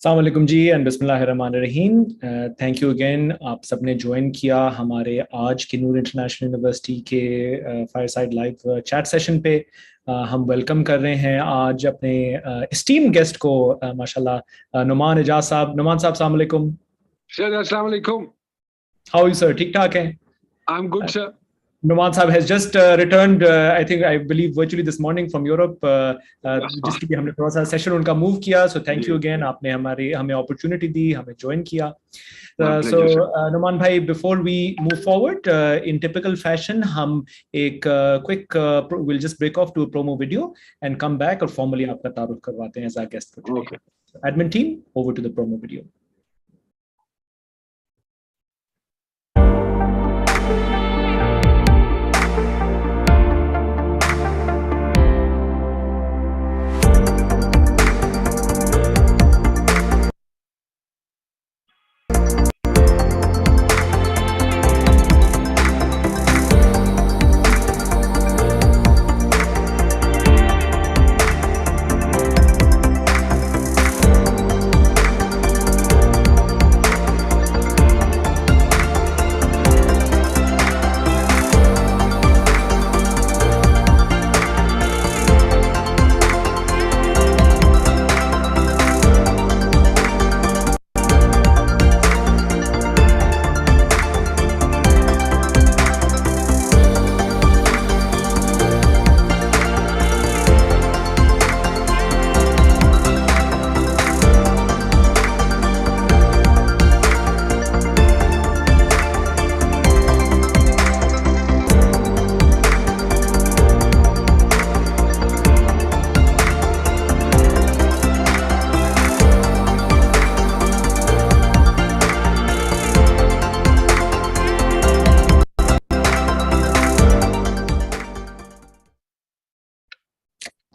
अस्सलाम वालेकुम जी एंड बिस्मिल्लाहिर्रहमानिर्रहीम। थैंक यू अगेन, आप सबने ज्वाइन किया हमारे आज की नूर इंटरनेशनल यूनिवर्सिटी के फायरसाइड लाइव चैट सेशन पे। हम वेलकम कर रहे हैं आज अपने एस्टीम गेस्ट को, माशाल्लाह नुमान इजाज साहब। नुमान साहब अस्सलाम वालेकुम। सर अस्सलाम वालेकुम। How are you sir? ठीक ठाक हैं? I am good sir. Nouman Saab has just returned, I believe virtually this morning from Europe, जिसके लिए हमने थोड़ा सा सेशन उनका मूव किया. So thank you again, आपने हमें अपॉर्चुनिटी दी, हमें ज्वाइन किया. So Nouman भाई, before we move forward, in typical fashion, हम एक quick we'll just break off to a promo video and come back और formally आपका तारुफ करवाते हैं as our guest for today. Okay. Admin team, over to the promo video.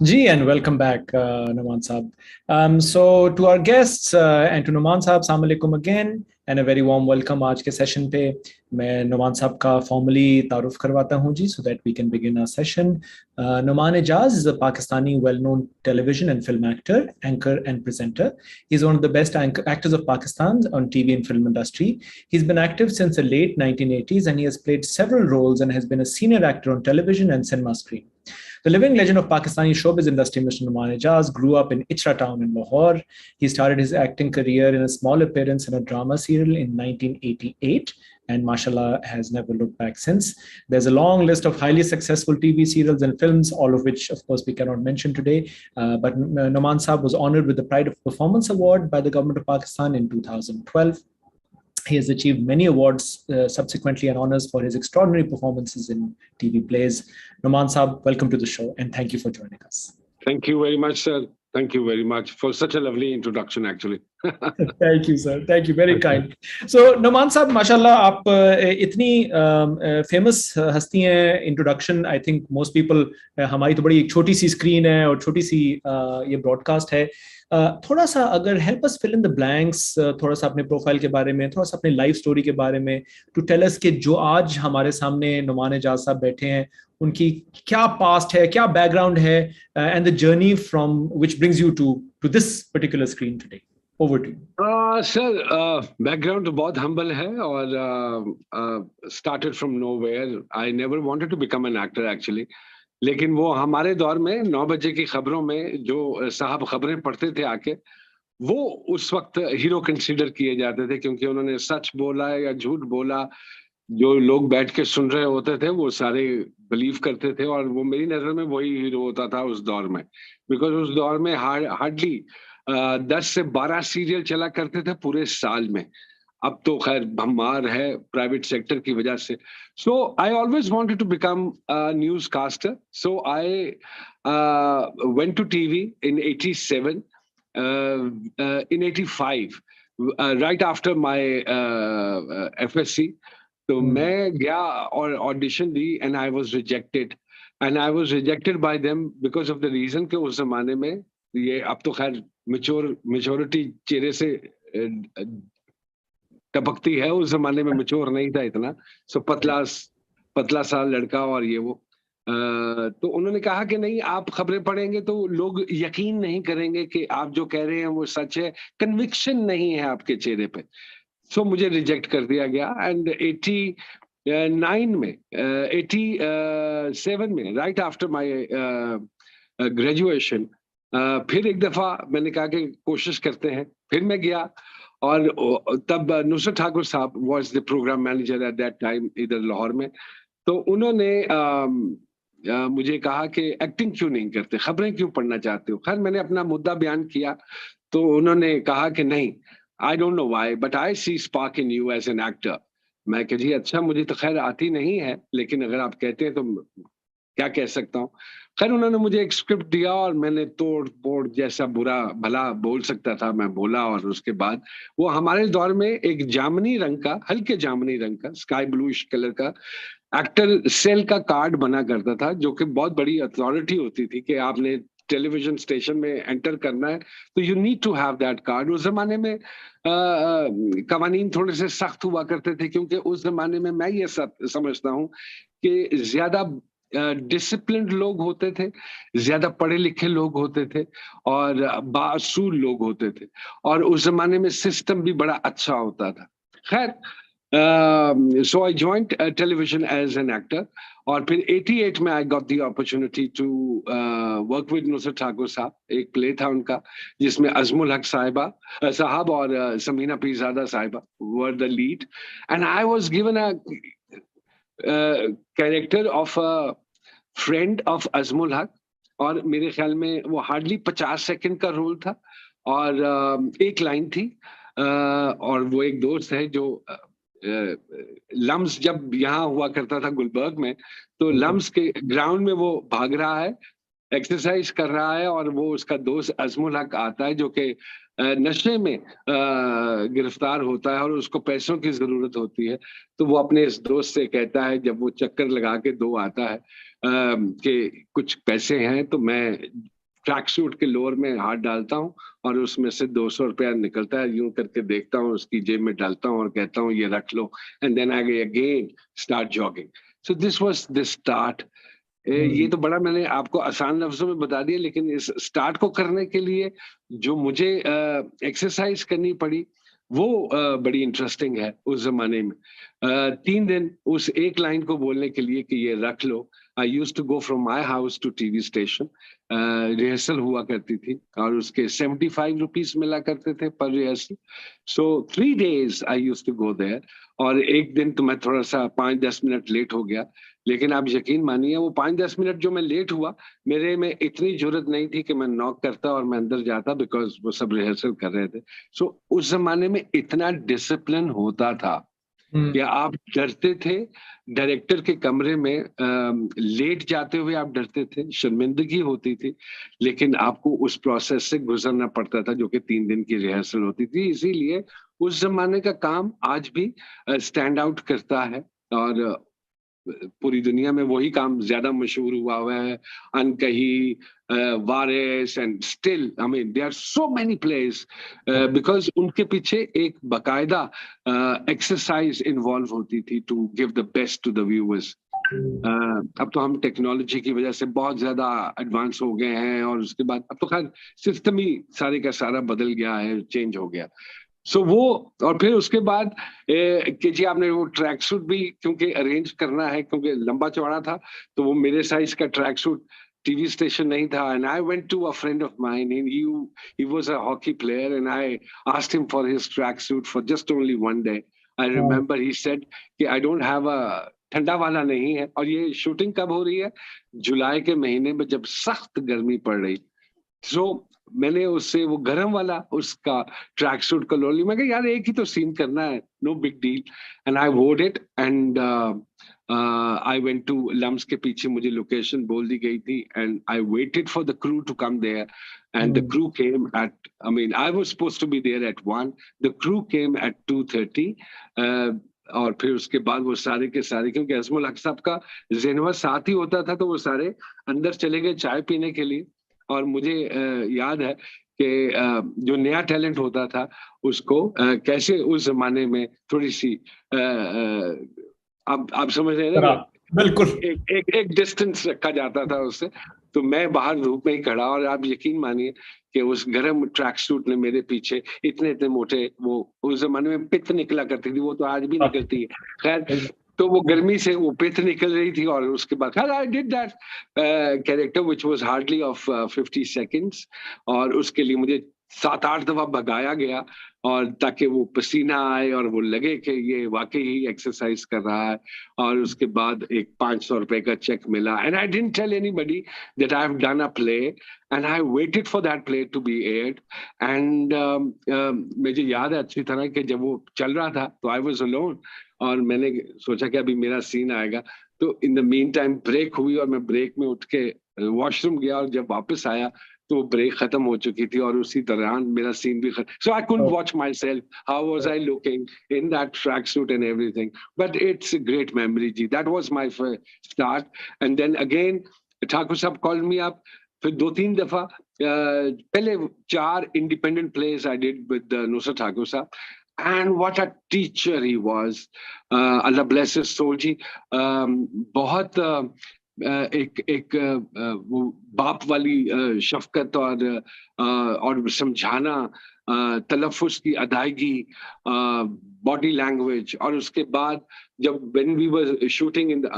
Ji, and welcome back, Nouman Saab. So to our guests and to Nouman Saab, Assalamu alaikum again, and a very warm welcome आज के session पे. मैं Nouman Saab का formally तारुफ करवाता हूँ जी, so that we can begin our session. Nouman Ijaz is a Pakistani well-known television and film actor, anchor and presenter. He's one of the best actors of Pakistan on TV and film industry. He's been active since the late 1980s, and he has played several roles and has been a senior actor on television and cinema screen. The living legend of Pakistani showbiz industry, Mr. Nouman Ijaz, grew up in Ichra town in Lahore. He started his acting career in a small appearance in a drama serial in 1988, and mashallah has never looked back since. There's a long list of highly successful TV serials and films, all of which, of course, we cannot mention today. But Nouman Saab was honored with the Pride of Performance Award by the government of Pakistan in 2012. He has achieved many awards subsequently and honors for his extraordinary performances in TV plays. Nouman Saab, welcome to the show and thank you for joining us. Thank you very much, sir. Thank you very much for such a lovely introduction, actually. Thank you, sir. Thank you. Very kind. So, Nouman Saab, mashallah, आप इतनी famous हस्ती हैं. Introduction, I think most people, हमारी तो बड़ी एक छोटी सी screen है और छोटी सी ये broadcast है. थोड़ा सा अगर help us fill in the blanks, थोड़ा सा अपने प्रोफाइल के बारे में, थोड़ा सा अपने लाइफ स्टोरी के बारे में, to tell us कि जो आज हमारे सामने नौमान इजाज साहब बैठे हैं, उनकी क्या पास्ट है, क्या बैकग्राउंड है, and the journey from which brings you to this particular screen today. Over to you. Sir, background तो बहुत humble है और started from nowhere. I never wanted to become an actor actually. लेकिन वो हमारे दौर में 9 बजे की खबरों में जो साहब खबरें पढ़ते थे आके, वो उस वक्त हीरो कंसीडर किए जाते थे क्योंकि उन्होंने सच बोला या झूठ बोला. जो लोग बैठ के सुन रहे होते थे वो सारे बिलीव करते थे और वो मेरी नजर में वही हीरो होता था उस दौर में. बिकॉज उस दौर में हार्डली 10 से 12 सीरियल चला करते थे पूरे साल में. अब तो खैर भम्मार है प्राइवेट सेक्टर की वजह से. So I always wanted to become a newscaster. So I went to TV in 87, in 85, right after my FSC. तो मैं गया और audition the and I was rejected. And I was rejected by them because of the reason कि उस जमाने में ये अब तो खैर मेच्योरिटी चेहरे से टपकती है, उस जमाने में मैच्योर नहीं था इतना. सो पतला सा लड़का और ये वो. तो उन्होंने कहा कि नहीं, आप खबरें पढ़ेंगे तो लोग यकीन नहीं करेंगे कि आप जो कह रहे हैं वो सच है, कन्विक्शन नहीं है आपके चेहरे पे। सो मुझे रिजेक्ट कर दिया गया। एंड 89 में 87 में, राइट आफ्टर माय ग्रेजुएशन, फिर एक दफा मैंने कहा कि कोशिश करते हैं। फिर मैं गया, और तब नुसरत ठाकुर साहब was the programme manager at that time इधर लाहौर में। तो उन्होंने मुझे कहा कि एक्टिंग क्यों नहीं करते, खबरें क्यों पढ़ना चाहते हो। खैर मैंने अपना मुद्दा बयान किया, तो उन्होंने कहा कि नहीं, I don't know why but I see spark in you as an actor. मैं कह जी अच्छा, मुझे तो खैर आती नहीं है, लेकिन अगर आप कहते हैं तो क्या कह सकता हूँ। खैर उन्होंने मुझे एक स्क्रिप्ट दिया और मैंने तोड़ फोड़ जैसा बुरा भला बोल सकता था मैं बोला। और उसके बाद वो हमारे दौर में एक जामुनी रंग का, हल्के जामुनी रंग का, स्काई ब्लूइश कलर का एक्टर सेल का कार्ड बना करता था, जो कि बहुत बड़ी अथॉरिटी होती थी कि आपने टेलीविजन स्टेशन में एंटर करना है तो you need to have that card. उस जमाने में कवानीन थोड़े से सख्त हुआ करते थे, क्योंकि उस जमाने में मैं ये समझता हूँ कि ज्यादा डिसिप्लिन लोग होते थे, ज्यादा पढ़े लिखे लोग होते थे, और बासूल लोग होते थे, और उस जमाने में सिस्टम भी बड़ा अच्छा होता था। खैर, so I joined television as an actor, और फिर 88 में I got the opportunity to work with Nusrat Thakur साहब। एक प्ले था उनका जिसमें अजमुल हक साहब और समीना पीरजादा साहिबा were the lead, and I was given a character of a friend of अजमुल हक, और मेरे ख्याल में वो हार्डली 50 सेकंड का रोल था, और एक लाइन थी, और वो एक दोस्त है जो लम्स जब यहाँ हुआ करता था गुलबर्ग में, तो लम्स के ग्राउंड में वो भाग रहा है, एक्सरसाइज कर रहा है, और वो उसका दोस्त अजमुल हक आता है जो कि नशे में गिरफ्तार होता है और उसको पैसों की जरूरत होती है। तो वो अपने इस दोस्त से कहता है, जब वो चक्कर लगा के दो आता है, कि कुछ पैसे हैं तो मैं ट्रैक सूट के लोअर में हाथ डालता हूँ और उसमें से 200 रुपया निकलता है, यूं करके देखता हूँ, उसकी जेब में डालता हूँ और कहता हूँ ये रख लो, and then I again start jogging. So this was the start. ये तो बड़ा मैंने आपको आसान लफ्जों में बता दिया, लेकिन इस स्टार्ट को करने के लिए जो मुझे एक्सरसाइज करनी पड़ी वो बड़ी इंटरेस्टिंग है। उस जमाने में 3 दिन उस एक लाइन को बोलने के लिए कि ये रख लो। I used to go from my house to TV station. Rehearsal हुआ करती थी और उसके 75 रुपीज मिला करते थे पर rehearsal. So 3 days I used to go there. और एक दिन तो मैं थोड़ा सा 5-10 मिनट लेट हो गया, लेकिन आप यकीन मानिए वो 5-10 मिनट जो मैं लेट हुआ, मेरे में इतनी जरूरत नहीं थी कि मैं नॉक करता और मैं अंदर जाता, बिकॉज वो सब रिहर्सल कर रहे थे। सो उस जमाने में इतना डिसिप्लिन होता था कि आप डरते थे, डायरेक्टर के कमरे में लेट जाते हुए आप डरते थे, शर्मिंदगी होती थी, लेकिन आपको उस प्रोसेस से गुजरना पड़ता था जो कि 3 दिन की रिहर्सल होती थी। इसीलिए उस जमाने का काम आज भी स्टैंड आउट करता है, और पूरी दुनिया में वही काम ज्यादा मशहूर हुआ है। Ankahi, Waris, and still I mean there are so many plays, because उनके पीछे एक बकायदा एक्सरसाइज इन्वॉल्व होती थी to give the best to the viewers. अब तो हम टेक्नोलॉजी की वजह से बहुत ज्यादा एडवांस हो गए हैं, और उसके बाद अब तो खैर सिस्टम ही सारे का सारा बदल गया है, चेंज हो गया। सो वो, और फिर उसके बाद कि जी आपने वो ट्रैक सूट भी क्योंकि अरेंज करना है, क्योंकि लंबा चौड़ा था, तो वो मेरे साइज का ट्रैक सूट टीवी स्टेशन नहीं था। And I went to a friend of mine, he was a hockey player, and I asked him for his track suit for just only 1 day। I remember he said कि I don't have a, ठंडा वाला नहीं है। और ये shooting कब हो रही है? जुलाई के महीने में, जब सख्त गर्मी पड़ रही। सो मैंने उससे वो गरम वाला उसका ट्रैक सूट का लो लिया। मैं कहा यार एक ही तो सीन करना है, no big deal. And I vowed it, and I went to LUMS के पीछे मुझे लोकेशन बोल दी गई थी, and I waited for the crew to come there, and the crew came at, I mean I was supposed to be there at 1, the crew came at 2:30। और फिर उसके बाद वो सारे के सारे, क्योंकि अजमुल हक साहब का जिनवा साथ ही होता था, तो वो सारे अंदर चले गए चाय पीने के लिए। और मुझे याद है कि जो नया टैलेंट होता था उसको कैसे उस जमाने में थोड़ी सी आप समझ रहे हैं ना, बिल्कुल। एक डिस्टेंस रखा जाता था उससे। तो मैं बाहर धूप में ही खड़ा, और आप यकीन मानिए कि उस गर्म ट्रैक सूट ने मेरे पीछे इतने इतने मोटे, वो उस जमाने में पित्त निकला करती थी, वो तो आज भी निकलती है, खैर। तो वो गर्मी से वो पित्त निकल रही थी, और उसके बाद I did that character which was hardly of 50 seconds, और उसके लिए मुझे 7-8 दफा भगाया गया, और ताकि वो पसीना आए और वो लगे कि ये वाकई ही एक्सरसाइज कर रहा है। और उसके बाद एक 500 रुपए का चेक मिला, and I didn't tell anybody that I have done a play, and I waited for that play to be aired. And मुझे याद है अच्छी तरह कि जब वो चल रहा था तो आई वाज अलोन, और मैंने सोचा कि अभी मेरा सीन आएगा। तो in the meantime break हुई, और मैं ब्रेक में उठ के वॉशरूम गया, और जब वापस आया तो ब्रेक खत्म हो चुकी थी, और उसी दौरान मेरा सीन भी खत्म। So I couldn't watch myself, how was I looking in that track suit and everything, but it's a great memory ji, that was my start. And then again Thakur Sahab called me up, फिर 2-3 दफा। पहले 4 independent plays I did with Nusrat Thakur Sahab, and what a teacher he was, Allah bless his soul जी। बहुत एक वो बाप वाली शफकत और समझाना, तलफ्फुज की अदायगी, बॉडी लैंग्वेज, और उसके बाद जब when we were shooting in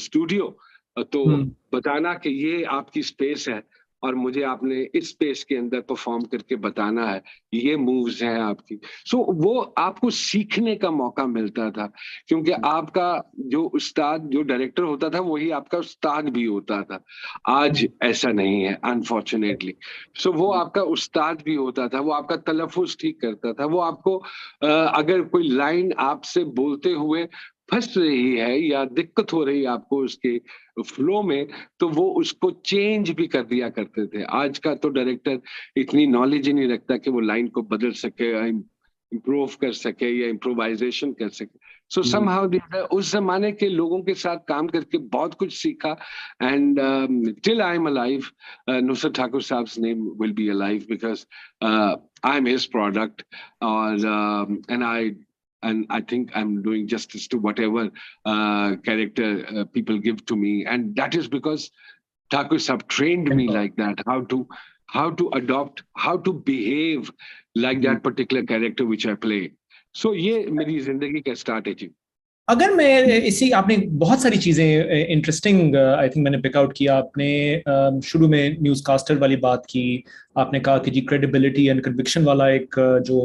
studio, तो बताना कि ये आपकी स्पेस है, और मुझे आपने इस स्पेस के अंदर परफॉर्म करके बताना है, ये मूव्स हैं आपकी। सो वो आपको सीखने का मौका मिलता था, क्योंकि आपका जो उस्ताद, जो डायरेक्टर होता था, वही आपका उस्ताद भी होता था। आज ऐसा नहीं है अनफॉर्चुनेटली। सो वो आपका उस्ताद भी होता था, वो आपका तलफ्फुज ठीक करता था, वो आपको अगर कोई लाइन आपसे बोलते हुए फंस रही है या दिक्कत हो रही है आपको उसके फ्लो में, तो वो उसको चेंज भी कर दिया करते थे। आज का तो डायरेक्टर इतनी नॉलेज ही नहीं रखता कि वो लाइन को बदल सके, इम्प्रूव कर सके या इम्प्रोवाइजेशन कर सके। सो समहाउ उस जमाने के लोगों के साथ काम करके बहुत कुछ सीखा, and till I am alive, Nusrat Thakur Sahab's name will be alive, because I am his product, और and I think I'm doing justice to whatever character people give to me, and that is because Thakur Sahab trained me like that, how to adopt, how to behave like that particular character which I play. So ये मेरी जिंदगी का start है जी। अगर मैं इसी, आपने बहुत सारी चीजें इंटरेस्टिंग आई थिंक मैंने पिकआउट किया। आपने शुरू में न्यूज कास्टर वाली बात की, आपने कहा कि जी क्रेडिबिलिटी एंड कन्विक्शन वाला एक जो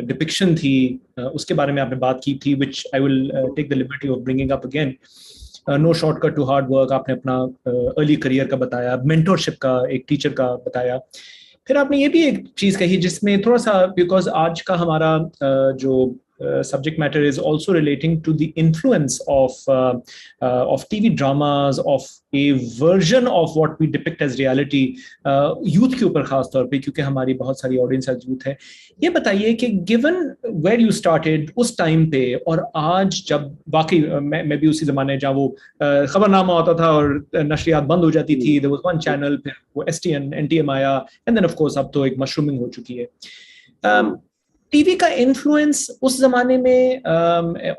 डिपिक्शन थी, उसके बारे में आपने बात की थी, which I will take the liberty of bringing up again. No shortcut to hard work, आपने अपना अर्ली करियर का बताया, मेंटोरशिप का, एक टीचर का बताया। फिर आपने ये भी एक चीज कही जिसमें थोड़ा सा, बिकॉज आज का हमारा जो subject matter is also relating to the influence of TV dramas, of a version of what we depict as reality, youth के ऊपर खास तौर पे, क्योंकि हमारी बहुत सारी ऑडियंस आज यूथ है। ये बताइए कि गिवन वेयर यू स्टार्टेड उस टाइम पे, और आज जब वाकई मैं भी उसी जमाने जहाँ वो खबरनामा होता था और नशरियात बंद हो जाती थी, देयर वाज वन चैनल, फिर वो STN NTM आया, एंड देन ऑफ कोर्स अब तो एक मशरूमिंग हो चुकी है। टीवी का इन्फ्लुएंस उस जमाने में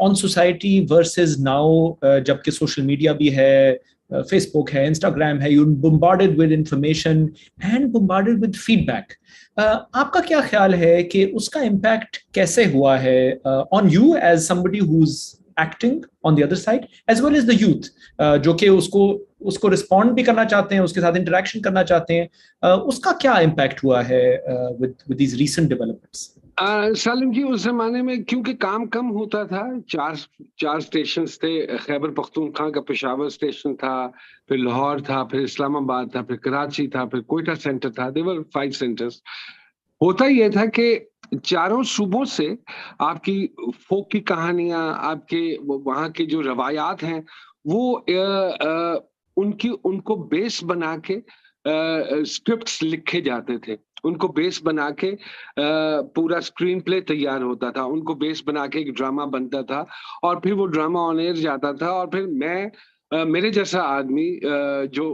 ऑन सोसाइटी वर्सेस नाउ, जबकि सोशल मीडिया भी है, फेसबुक है, इंस्टाग्राम है, you bombarded with information and bombarded with feedback. आपका क्या ख्याल है कि उसका इम्पैक्ट कैसे हुआ है on you as somebody who is acting on the other side, as well as the youth जो कि उसको रिस्पॉन्ड भी करना चाहते हैं, उसके साथ इंटरेक्शन करना चाहते हैं, उसका क्या इम्पैक्ट हुआ है विद दीज रीसेंट डेवलपमेंट्स? सालिम जी, उस जमाने में क्योंकि काम कम होता था, चार स्टेशन थे। खैबर पख्तूनख्वा का पेशावर स्टेशन था, फिर लाहौर था, फिर इस्लामाबाद था, फिर कराची था, फिर कोयटा सेंटर था। देवर 5 सेंटर्स। होता यह था कि चारों सूबों से आपकी फोक की कहानियां, आपके वहाँ के जो रवायात हैं, वो उनको बेस बना के स्क्रिप्ट्स लिखे जाते थे। उनको बेस बना के पूरा स्क्रीन प्ले तैयार होता था, उनको बेस बना के एक ड्रामा बनता था, और फिर वो ड्रामा ऑन एयर जाता था। और फिर मेरे जैसा आदमी जो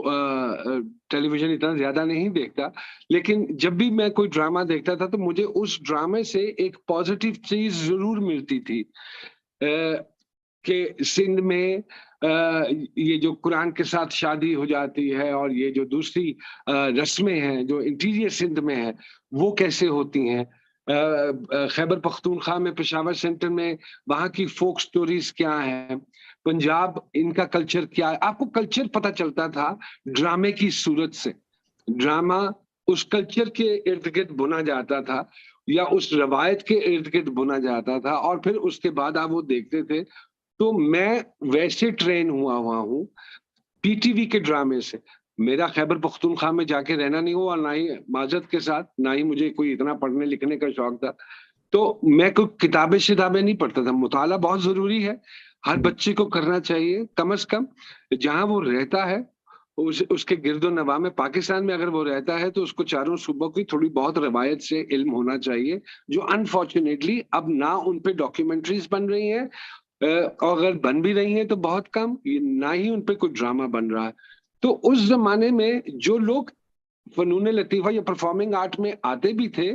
टेलीविजन इतना ज्यादा नहीं देखता, लेकिन जब भी मैं कोई ड्रामा देखता था तो मुझे उस ड्रामे से एक पॉजिटिव चीज जरूर मिलती थी। कि सिंध में ये जो कुरान के साथ शादी हो जाती है और ये जो दूसरी रस्में हैं जो इंटीरियर सिंध में है वो कैसे होती हैं, खैबर पख्तूनख्वा में, पेशावर सेंटर में वहाँ की फोक स्टोरीज क्या है, पंजाब इनका कल्चर क्या है। आपको कल्चर पता चलता था ड्रामे की सूरत से। ड्रामा उस कल्चर के इर्द गिर्द बुना जाता था या उस रवायत के इर्द गिर्द बुना जाता था और फिर उसके बाद आप वो देखते थे। तो मैं वैसे ट्रेन हुआ हूँ पीटीवी के ड्रामे से। मेरा खैबर पख्तूनख्वा में जाके रहना नहीं हुआ, ना ही माजरत के साथ, ना ही मुझे कोई इतना पढ़ने लिखने का शौक था। तो मैं कोई किताबें शिताबें नहीं पढ़ता था। मुताला बहुत जरूरी है, हर बच्चे को करना चाहिए। कम से कम जहां वो रहता है उसके गिरदो नवा में, पाकिस्तान में अगर वो रहता है तो उसको चारों सूबों की थोड़ी बहुत रवायत से इल्म होना चाहिए, जो अनफॉर्चुनेटली अब ना उन पे डॉक्यूमेंट्रीज बन रही हैं, और अगर बन भी रही हैं तो बहुत कम, ना ही उन पे कोई ड्रामा बन रहा है। तो उस जमाने में जो लोग फनून लतीफा या परफॉर्मिंग आर्ट में आते भी थे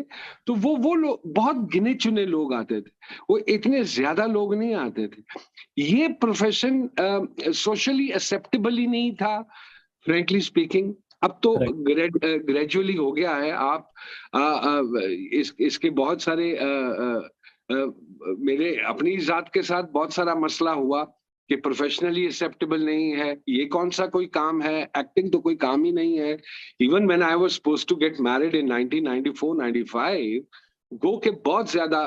तो वो लोग बहुत गिने चुने लोग आते थे, वो इतने ज्यादा लोग नहीं आते थे। ये प्रोफेशन सोशली एक्सेप्टेबल ही नहीं था, फ्रेंकली स्पीकिंग। अब तो ग्रेजुअली हो गया है। आप इसके बहुत सारे मेरे अपनी जात के साथ बहुत सारा मसला हुआ कि प्रोफेशनली एक्सेप्टेबल नहीं है, ये कौन सा कोई काम है, एक्टिंग तो कोई काम ही नहीं है। Even when I was supposed to get married in 1994-95, गो के बहुत ज्यादा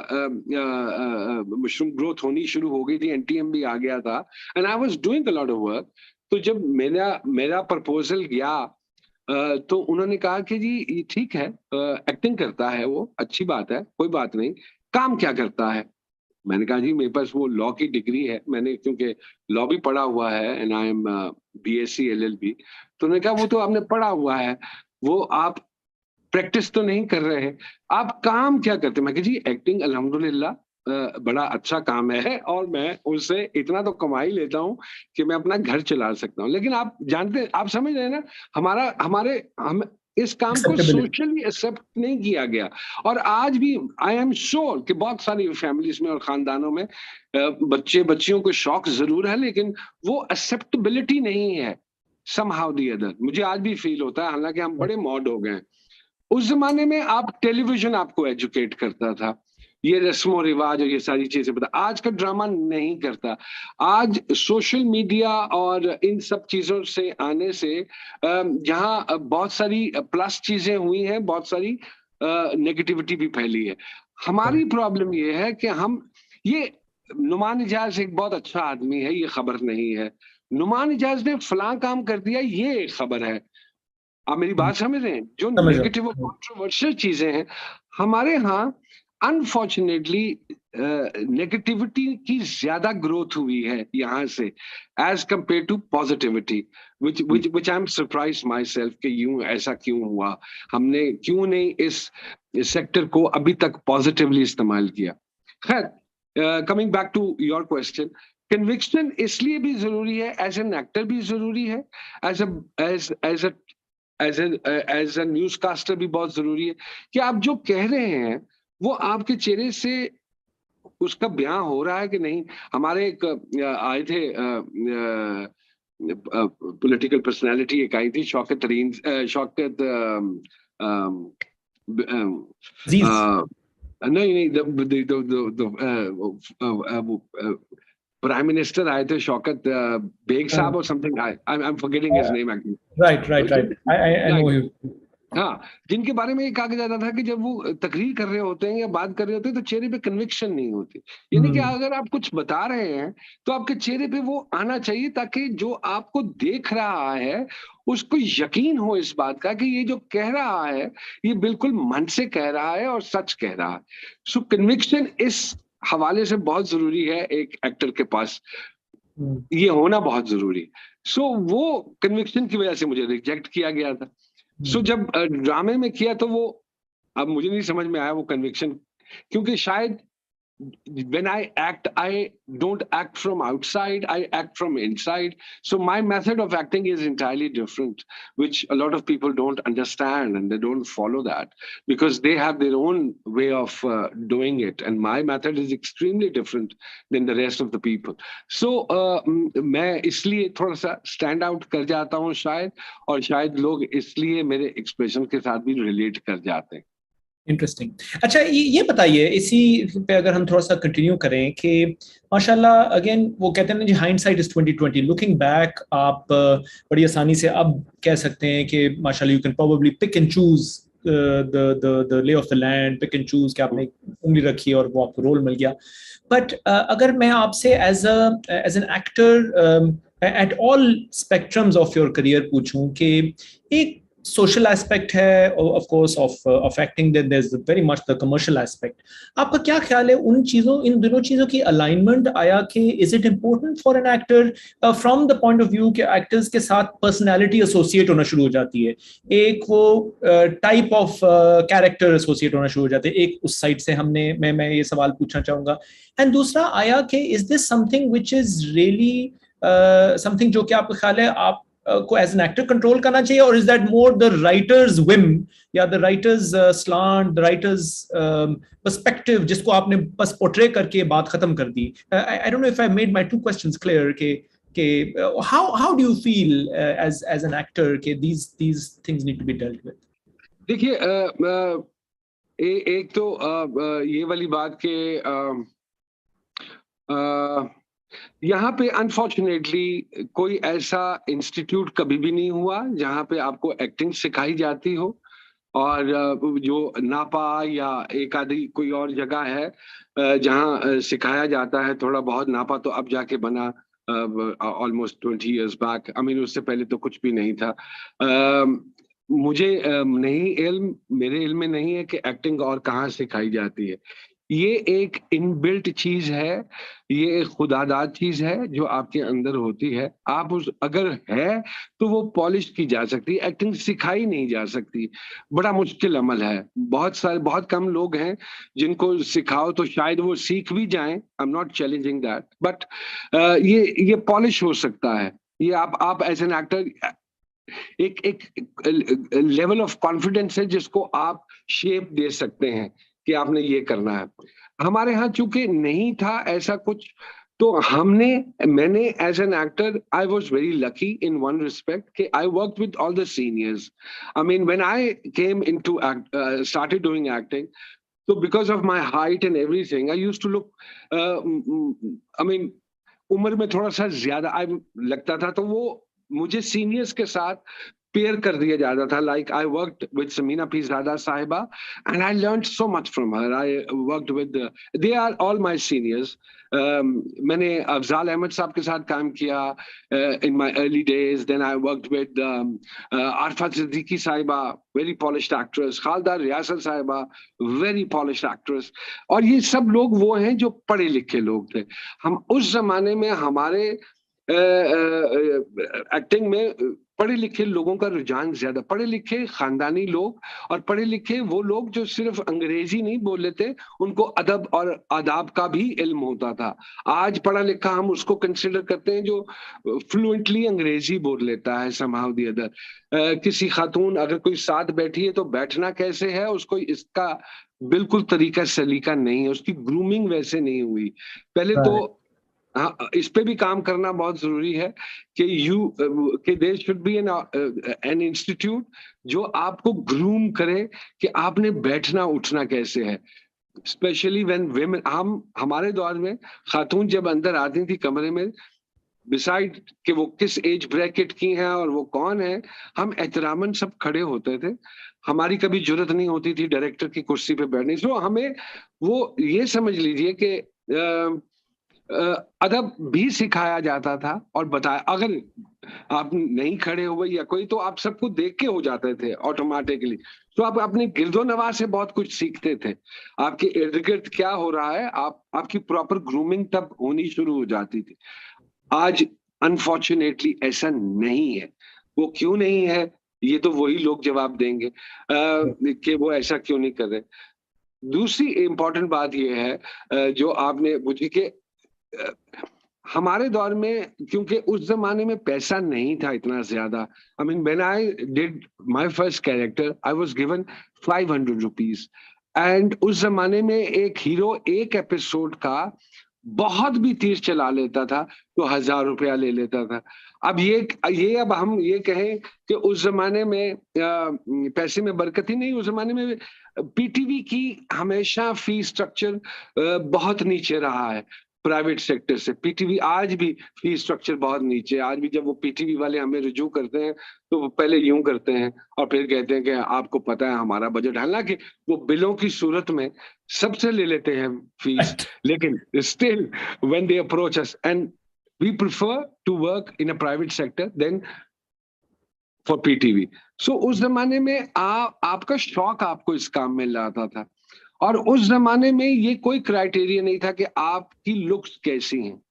मशरूम ग्रोथ होनी शुरू हो गई थी, एनटीएम भी आ गया था, and I was doing a lot of work. तो जब मेरा प्रपोजल गया तो उन्होंने कहा कि जी ये ठीक है, एक्टिंग करता है वो, अच्छी बात है, कोई बात नहीं, काम क्या करता है। मैंने कहा जी मेरे पास वो लॉ की डिग्री है, मैंने क्योंकि लॉ भी पढ़ा हुआ है and I M BSc LLB. तो उन्होंने कहा वो तो आपने पढ़ा हुआ है, वो आप प्रैक्टिस तो नहीं कर रहे हैं, आप काम क्या करते हैं। मैं कहा जी एक्टिंग अल्हम्दुलिल्लाह बड़ा अच्छा काम है और मैं उससे इतना तो कमा ही लेता हूँ कि मैं अपना घर चला सकता हूँ। लेकिन आप जानते, आप समझ रहे हैं ना, हम इस काम को सोशली एक्सेप्ट नहीं किया गया। और आज भी आई एम श्योर कि बहुत सारी फैमिलीज में और खानदानों में बच्चियों को शौक जरूर है लेकिन वो एक्सेप्टेबिलिटी नहीं है समहाउ दी अदर। मुझे आज भी फील होता है, हालांकि हम बड़े मॉड हो गए। उस जमाने में आप टेलीविजन आपको एजुकेट करता था, ये रस्मों रिवाज और ये सारी चीजें पता। आज का ड्रामा नहीं करता। आज सोशल मीडिया और इन सब चीजों से आने से जहां बहुत सारी प्लस चीजें हुई हैं, बहुत सारी नेगेटिविटी भी फैली है। हमारी प्रॉब्लम ये है कि हम ये नुमान इजाज एक बहुत अच्छा आदमी है, ये खबर नहीं है। नुमान इजाज ने फलां काम कर दिया, ये एक खबर है। आप मेरी बात समझ रहे हैं? जो नेगेटिव और कंट्रोवर्शियल चीजें हैं हमारे यहाँ, अनफॉर्चुनेटली नेगेटिविटी की ज्यादा ग्रोथ हुई है यहाँ से as compare to positivity, which I am surprise myself कि यूं ऐसा क्यों हुआ, हमने क्यों नहीं इस सेक्टर को अभी तक पॉजिटिवली इस्तेमाल किया। खैर, coming back to your question, conviction इसलिए भी जरूरी है, एज एन एक्टर भी जरूरी है, एज अ न्यूज कास्टर भी बहुत जरूरी है कि आप जो कह रहे हैं वो आपके चेहरे से उसका बयां हो रहा है कि नहीं। हमारे एक आए थे पॉलिटिकल पर्सनालिटी, एक आई थी शौकत तरीन, शौकत नहीं, प्राइम मिनिस्टर आए थे, शौकत बेग साहब और something, I am forgetting his name actually. Right I know you. हाँ, जिनके बारे में ये कहा जाता था कि जब वो तकरीर कर रहे होते हैं या बात कर रहे होते हैं तो चेहरे पे कन्विक्शन नहीं होती। यानी कि अगर आप कुछ बता रहे हैं तो आपके चेहरे पे वो आना चाहिए ताकि जो आपको देख रहा है उसको यकीन हो इस बात का कि ये जो कह रहा है ये बिल्कुल मन से कह रहा है और सच कह रहा है। सो कन्विक्शन इस हवाले से बहुत जरूरी है एक एक्टर के पास, ये होना बहुत जरूरी है। सो वो कन्विक्शन की वजह से मुझे रिजेक्ट किया गया था। सो जब ड्रामे में किया तो वो अब मुझे नहीं समझ में आया वो कन्विक्शन, क्योंकि शायद when I act, I don't act from outside, I act from inside. So my method of acting is entirely different, which a lot of people don't understand and they don't follow that because they have their own way of doing it. And my method is extremely different than the rest of the people. So मैं इसलिए थोड़ा सा stand out कर जाता हूँ शायद, और शायद लोग इसलिए मेरे expression के साथ भी relate कर जाते हैं. इंटरेस्टिंग. अच्छा, ये बताइए, इसी पे अगर हम थोड़ा सा कंटिन्यू करें कि माशाल्लाह, अगेन वो कहते हैं ना जी, हाइंडसाइट इज 2020. लुकिंग बैक, आप बड़ी आसानी से अब कह सकते हैं कि माशाल्लाह you can probably pick and choose the lay of the land, pick and choose कि आपने उंगली रखी और वो आपको रोल मिल गया. बट अगर मैं आपसे as an actor at all spectrums of your career पूछूं कि एक social aspect है of course of acting, then there's very much the commercial aspect. आपका क्या ख्याल है उन चीजों, इन दोनों चीजों की alignment आया कि is it important for an actor from the point of view कि actors के साथ personality associate होना शुरू हो जाती है, एक वो type of character associate होना शुरू हो जाते हैं, एक उस साइड से मैं ये सवाल पूछना चाहूंगा. एंड दूसरा आया कि is this something which is really something जो कि आपका ख्याल है आप को एज एन एक्टर कंट्रोल करना चाहिए, और is that more the writer's whim या the writer's slant, the writer's perspective जिसको आपने बस पोर्ट्रे करके बात खत्म कर दी? I don't know if I made my two questions clear के how do you feel as an actor के these things need to be dealt with? देखिए, एक तो ये वाली बात के यहाँ पे अनफॉर्चुनेटली कोई ऐसा इंस्टीट्यूट कभी भी नहीं हुआ जहाँ पे आपको एक्टिंग सिखाई जाती हो, और जो नापा या एक आधी कोई और जगह है जहाँ सिखाया जाता है थोड़ा बहुत. नापा तो अब जाके बना almost 20 years back. I mean उससे पहले तो कुछ भी नहीं था. मुझे नहीं इल्म, मेरे इल्म में नहीं है कि एक्टिंग और कहाँ सिखाई जाती है. ये एक इनबिल्ट चीज है, ये एक खुदादाद चीज है जो आपके अंदर होती है. आप उस अगर है तो वो पॉलिश की जा सकती है, एक्टिंग सिखाई नहीं जा सकती. बड़ा मुश्किल अमल है. बहुत कम लोग हैं जिनको सिखाओ तो शायद वो सीख भी जाएं. I am not challenging that, but ये पॉलिश हो सकता है. ये आप एज एन एक्टर एक लेवल ऑफ कॉन्फिडेंस है जिसको आप शेप दे सकते हैं कि आपने ये करना है. हमारे यहाँ चूंकि नहीं था ऐसा कुछ, तो मैंने as an actor I was very lucky in one respect कि I work with all the seniors. I mean when I came into started doing acting, so because of my height and everything, I used to look, I mean, उम्र में थोड़ा सा ज्यादा लगता था, तो वो मुझे सीनियर्स के साथ पेयर कर दिया जाता था. Like I worked with Sameena Peerzada Sahiba and I learned so much from her. I worked with, they are all my seniors. मैंने अफजाल अहमद साहब के साथ काम किया in my early days. Then I worked with Arfa Siddiqui Sahiba, very polished actress. Khalda रियासत साहिबा, वेरी पॉलिश्ड एक्ट्रेस. और ये सब लोग वो हैं जो पढ़े लिखे लोग थे. हम उस जमाने में हमारे एक्टिंग में पढ़े लिखे लोगों का रुझान ज्यादा, पढ़े लिखे खानदानी लोग, और पढ़े लिखे वो लोग जो सिर्फ अंग्रेजी नहीं बोल लेते, उनको अदब और आदाब का भी इल्म होता था. आज पढ़ा लिखा हम उसको कंसिडर करते हैं जो फ्लुएंटली अंग्रेजी बोल लेता है somehow the other. किसी खातून अगर कोई साथ बैठी है तो बैठना कैसे है, उसको इसका बिल्कुल तरीका सलीका नहीं है, उसकी ग्रूमिंग वैसे नहीं हुई. पहले तो हाँ, इस पे भी काम करना बहुत जरूरी है कि there should be an institute जो आपको ग्रूम करे कि आपने बैठना उठना कैसे है. स्पेशली व्हेन विमेन, हमारे दौर में खातून जब अंदर आती थी कमरे में, बिसाइड कि वो किस एज ब्रैकेट की हैं और वो कौन है, हम एहतरामन सब खड़े होते थे. हमारी कभी जरूरत नहीं होती थी डायरेक्टर की कुर्सी पे बैठने. सो हमें वो ये समझ लीजिए कि अदब भी सिखाया जाता था और बताया. अगर आप नहीं खड़े हुए या कोई, तो आप सबको देख के हो जाते थे ऑटोमेटिकली. तो आप अपने गिरदो नवाज से बहुत कुछ सीखते थे. आपके इर्द गिर्द क्या हो रहा है, आपकी प्रॉपर ग्रूमिंग तब होनी शुरू हो जाती थी. आज अनफॉर्चुनेटली ऐसा नहीं है. वो क्यों नहीं है, ये तो वही लोग जवाब देंगे कि वो ऐसा क्यों नहीं कर रहे. दूसरी इम्पोर्टेंट बात ये है जो आपने पूछी कि हमारे दौर में, क्योंकि उस जमाने में पैसा नहीं था इतना ज्यादा। आई mean when I did my first character I was given 500 rupees, and उस जमाने में एक हीरो एक एपिसोड का बहुत भी तेज चला लेता था तो 1,000 रुपया ले लेता था। अब अब हम ये कहें कि उस जमाने में पैसे में बरकत ही नहीं। उस जमाने में पीटीवी की हमेशा फी स्ट्रक्चर बहुत नीचे रहा है प्राइवेट सेक्टर से। पीटीवी आज भी फी स्ट्रक्चर बहुत नीचे है। आज भी जब वो पीटीवी वाले हमें रिज्यू करते हैं तो वो पहले यूं करते हैं और फिर कहते हैं कि आपको पता है हमारा बजट। हालांकि वो बिलों की सूरत में सबसे ले लेते हैं फीस, लेकिन still when they approach us and we prefer to work in a private sector than for PTV. So उस जमाने में आपका शौक आपको इस काम में लाता था, और उस जमाने में ये कोई क्राइटेरिया नहीं था कि आपकी लुक्स कैसी हैं,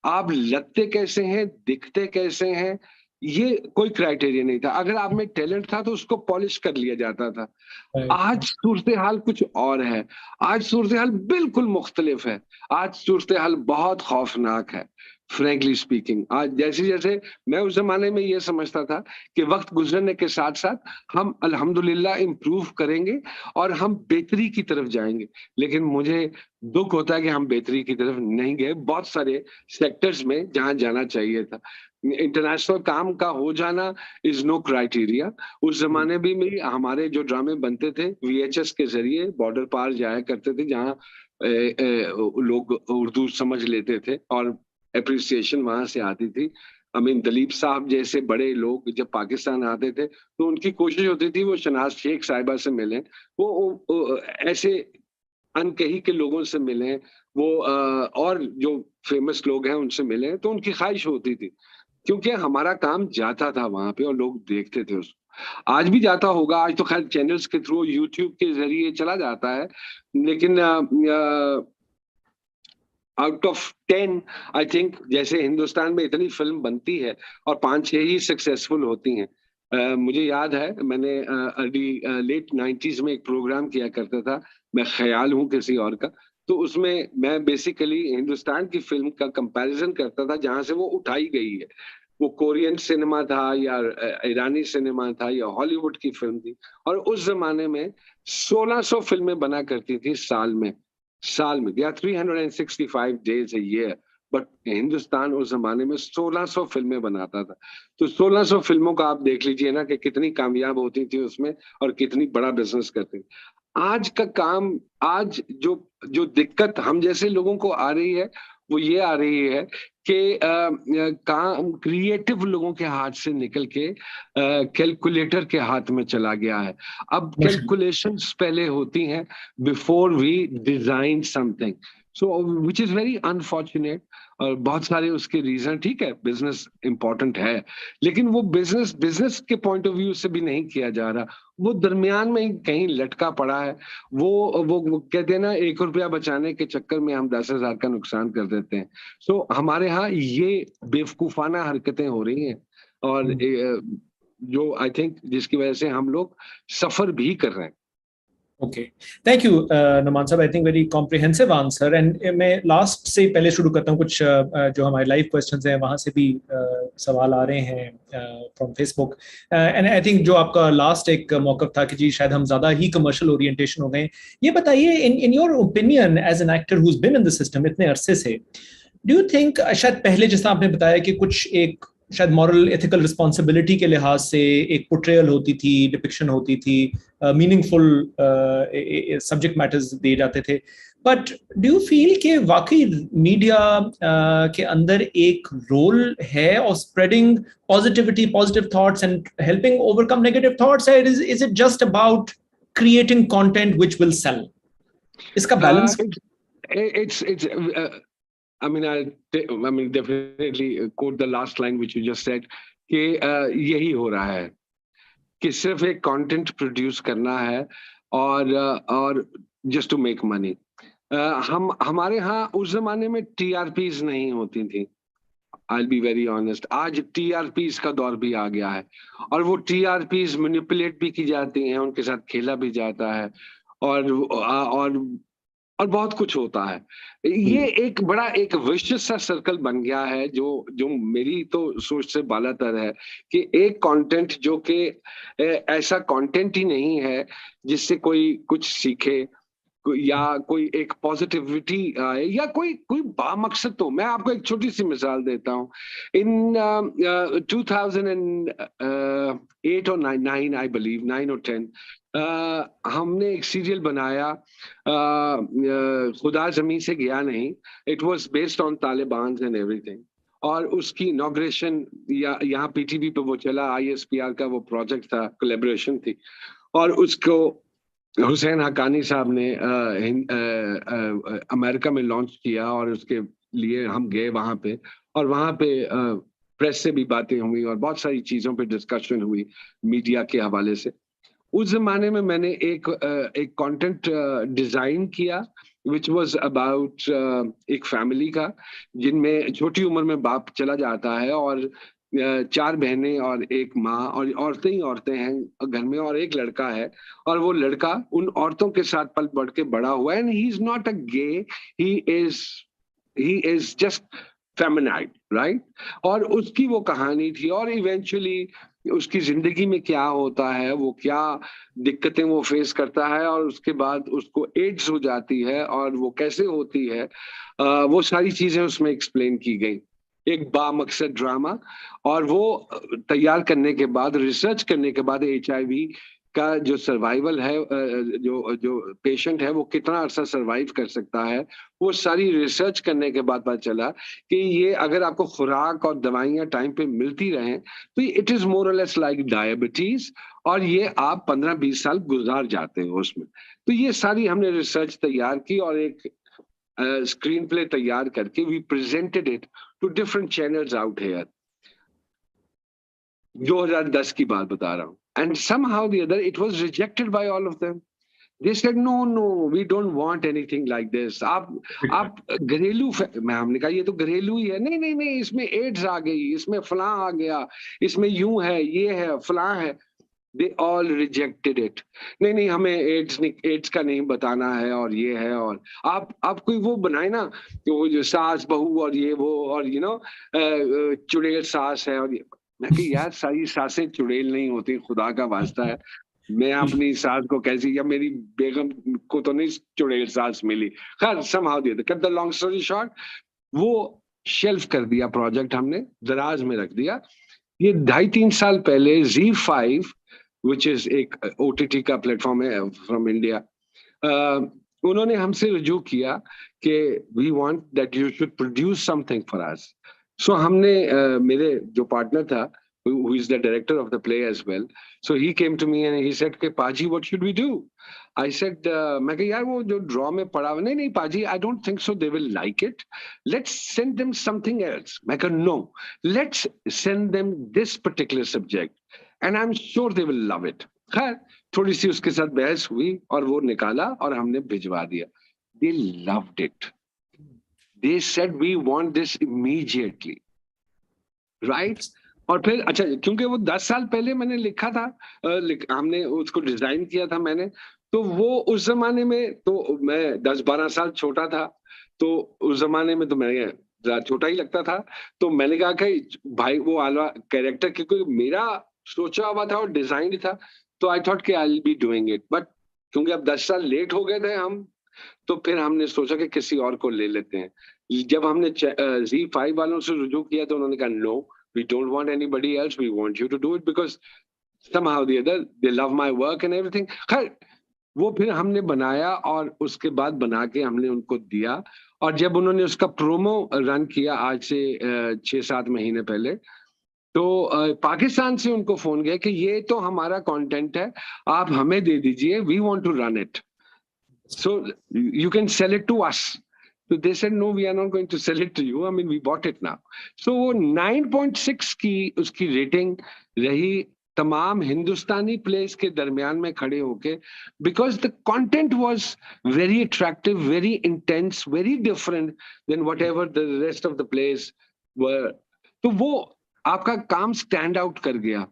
आप लगते कैसे हैं, दिखते कैसे हैं, ये कोई क्राइटेरिया नहीं था। अगर आप में टैलेंट था तो उसको पॉलिश कर लिया जाता था। आज सूरत हाल कुछ और है। आज सूरत हाल बिल्कुल मुख्तलिफ है। आज सूरत हाल बहुत खौफनाक है फ्रैंकली स्पीकिंग। आज जैसे जैसे मैं उस जमाने में ये समझता था कि वक्त गुजरने के साथ साथ हम अल्हम्दुलिल्लाह इम्प्रूव करेंगे और हम बेहतरी की तरफ जाएंगे, लेकिन मुझे दुख होता है कि हम बेहतरी की तरफ नहीं गए बहुत सारे सेक्टर्स में जहां जाना चाहिए था। इंटरनेशनल काम का हो जाना इज नो क्राइटेरिया। उस जमाने में हमारे जो ड्रामे बनते थे वीएचएस के जरिए बॉर्डर पार जाया करते थे, जहाँ लोग उर्दू समझ लेते थे और अप्रिसिएशन वहां से आती थी। आई मीन दलीप साहब जैसे बड़े लोग जब पाकिस्तान आते थे तो उनकी कोशिश होती थी वो शनाज शेख साहिबा से मिलें, वो ऐसे अनकही के लोगों से मिलें, वो और जो फेमस लोग हैं उनसे मिलें, तो उनकी ख्वाहिश होती थी क्योंकि हमारा काम जाता था वहां पे और लोग देखते थे उसको। आज भी जाता होगा, आज तो खैर चैनल्स के थ्रू यूट्यूब के जरिए चला जाता है, लेकिन आउट ऑफ 10 आई थिंक, जैसे हिंदुस्तान में इतनी फिल्म बनती है और 5-6 ही सक्सेसफुल होती हैं। मुझे याद है मैंने अर्ली लेट 90s में एक प्रोग्राम किया करता था, मैं ख्याल हूँ किसी और का, तो उसमें मैं बेसिकली हिंदुस्तान की फिल्म का कंपैरिजन करता था जहां से वो उठाई गई है। वो कोरियन सिनेमा था या ईरानी सिनेमा था या हॉलीवुड की फिल्म थी, और उस जमाने में 1600 फिल्में बना करती थी साल में या 365 days a year। But Hindustan उस जमाने में 1600 फिल्में बनाता था। तो 1600 फिल्मों का आप देख लीजिए ना कि कितनी कामयाब होती थी उसमें और कितनी बड़ा बिजनेस करती थी। आज का काम, आज जो जो दिक्कत हम जैसे लोगों को आ रही है वो ये आ रही है कि काम क्रिएटिव लोगों के हाथ से निकल के कैलकुलेटर के हाथ में चला गया है। अब कैलकुलेशंस पहले होती हैं before we design something, so which is very unfortunate. और बहुत सारे उसके रीजन, ठीक है बिजनेस इंपॉर्टेंट है, लेकिन वो बिजनेस बिजनेस के पॉइंट ऑफ व्यू से भी नहीं किया जा रहा, वो दरमियान में ही कहीं लटका पड़ा है। वो कहते हैं ना, 1 रुपया बचाने के चक्कर में हम 10,000 का नुकसान कर देते हैं। सो हमारे यहाँ ये बेवकूफाना हरकतें हो रही हैं, और जो आई थिंक जिसकी वजह से हम लोग सफर भी कर रहे हैं। ओके, थैंक यू नुमान साहब, I think very comprehensive answer. And मैं लास्ट से पहले शुरू करता हूँ, कुछ जो हमारे लाइव क्वेश्चंस हैं वहां से भी सवाल आ रहे हैं from Facebook. And I think जो आपका लास्ट एक मौकफ था कि जी शायद हम ज्यादा ही कमर्शियल ओरिएंटेशन हो गए, ये बताइए in your opinion as an actor who has been in the system इतने अरसे से, डू यू थिंक शायद पहले जैसा आपने बताया कि कुछ एक शायद मॉरल एथिकल रिस्पॉन्सिबिलिटी के लिहाज से एक पोर्ट्रेयल होती थी, डिपिक्शन होती थी, मीनिंगफुल सब्जेक्ट मैटर्स दिए जाते थे, बट डू यू फील कि वाकई मीडिया के अंदर एक रोल है और spreading positivity, positive thoughts and helping overcome negative thoughts, is it just about creating content which will sell? इसका balance it's I mean definitely quote the last line which you just said कि यही हो रहा है कि सिर्फ एक content produce करना है और जस्ट टू मेक मनी। हमारे यहाँ उस जमाने में टीआरपीज नहीं होती थी। I'll be very honest, आज टीआरपीज का दौर भी आ गया है और वो टीआरपीज मैनिपुलेट भी की जाती हैं, उनके साथ खेला भी जाता है और बहुत कुछ होता है। ये एक बड़ा एक विशिष्ट सा सर्कल बन गया है जो जो मेरी तो सोच से बालातर है कि एक कंटेंट जो कि ऐसा कंटेंट ही नहीं है जिससे कोई कुछ सीखे या कोई एक पॉजिटिविटी आए या कोई कोई बामकसद। तो मैं आपको एक छोटी सी मिसाल देता हूँ। इन 2008 और 9 आई बिलीव 9 और 10 हमने एक सीरियल बनाया खुदा जमीन से गया नहीं। It was based on Taliban and everything. और उसकी इनॉग्रेशन या यहाँ पीटीवी पे वो चला, आईएसपीआर का वो प्रोजेक्ट था, कोलैबोरेशन थी। और उसको हुसैन हक्कानी साहब ने अमेरिका में लॉन्च किया और उसके लिए हम गए वहां पे। और वहां पे प्रेस से भी बातें हुई और बहुत सारी चीजों पे डिस्कशन हुई मीडिया के हवाले से। उस जमाने में मैंने एक कंटेंट डिजाइन किया विच वाज अबाउट एक फैमिली का जिनमें छोटी उम्र में बाप चला जाता है और 4 बहनें और एक माँ और औरतें ही औरतें हैं घर में और एक लड़का है। और वो लड़का उन औरतों के साथ पल बढ़ के बड़ा हुआ है and he is not a gay, he is just feminine, right. और उसकी वो कहानी थी और इवेंचुअली उसकी जिंदगी में क्या होता है, वो क्या दिक्कतें वो फेस करता है और उसके बाद उसको एड्स हो जाती है और वो कैसे होती है, वो सारी चीजें उसमें एक्सप्लेन की गई। एक बामकसद ड्रामा। और वो तैयार करने के बाद, रिसर्च करने के बाद एचआईवी का जो सर्वाइवल है, जो जो पेशेंट है वो कितना अरसा सर्वाइव कर सकता है, वो सारी रिसर्च करने के बाद पता चला कि ये अगर आपको खुराक और दवाइयां टाइम पे मिलती रहें तो इट इज मोर और लेस लाइक डायबिटीज। और ये आप 15-20 साल गुजार जाते हो उसमें। तो ये सारी हमने रिसर्च तैयार की और एक स्क्रीन प्ले तैयार करके we presented it to different channels out here. 2010 की बात बता रहा हूँ। And somehow the other it was rejected by all of them. They said no no we don't want anything like this. आप घरेलू मैं हमने कहा ये तो घरेलू ही है। नहीं नहीं नहीं, इसमें एड्स आ गई, इसमें फलां आ गया, इसमें यूं है, ये है, फलां है। They all rejected it. नहीं नहीं, हमें एड्स का नहीं बताना है और ये है। और आप कोई वो बनाए ना कि वो जो सास बहू और ये वो और यू नो चुड़ैल सास है और ये। मैं कि यार सारी सासें चुड़ैल नहीं होती, खुदा का वास्ता है। मैं अपनी सास को कैसी, या मेरी बेगम को तो नहीं चुड़ैल सास मिली। खैर somehow the other, cut the long story short, वो शेल्फ कर दिया प्रोजेक्ट, हमने दराज में रख दिया। ये 2.5-3 साल पहले Z5 विच इज एक ओटीटी का प्लेटफॉर्म है फ्रॉम इंडिया, उन्होंने हमसे रुजू किया कि we want that you should produce something for us. So हमने मेरे जो पार्टनर था who is the director of the play as well, so he came to me and he said कि पाजी what should we do? I said मैं कहा यार वो जो ड्रॉ में पड़ा हुआ, नहीं नहीं पाजी I don't think so they will like it, let's send them something else। मैं कहा no, let's send them this particular subject and I'm sure they will love it। खैर थोड़ी सी उसके साथ बहस हुई और वो निकाला और हमने भिजवा दिया। They loved it, they said we want this immediately, right? और फिर अच्छा, क्योंकि वो 10 साल पहले मैंने लिखा था, हमने उसको डिजाइन किया था मैंने, तो वो उस जमाने में तो मैं 10-12 साल छोटा था, तो उस जमाने में तो मैं छोटा ही लगता था। तो मैंने कहा कि भाई वो आला कैरेक्टर क्योंकि मेरा सोचा हुआ था और डिजाइन था, तो आई थॉट कि आई will be doing it. But क्योंकि अब 10 साल लेट हो गए थे हम, तो फिर हमने सोचा कि किसी और को ले लेते हैं। जब हमने Z5 वालों से रुजू किया तो उन्होंने कहा no, we don't want anybody else, we want you to do it because somehow the other they love my work and everything। खैर वो फिर हमने बनाया और उसके बाद बना के हमने उनको दिया। और जब उन्होंने उसका प्रोमो रन किया आज से 6-7 महीने पहले, तो पाकिस्तान से उनको फोन गया कि ये तो हमारा कंटेंट है, आप हमें दे दीजिए, we want to run it, so you can sell it to us। So they said no, we are not going to sell it to you, I mean we bought it now। so वो 9.6 की उसकी rating रही तमाम हिंदुस्तानी place के दरमियान में खड़े होके, because the content was very attractive, very intense, very different than whatever the rest of the plays were। तो वो आपका काम स्टैंड आउट कर गया,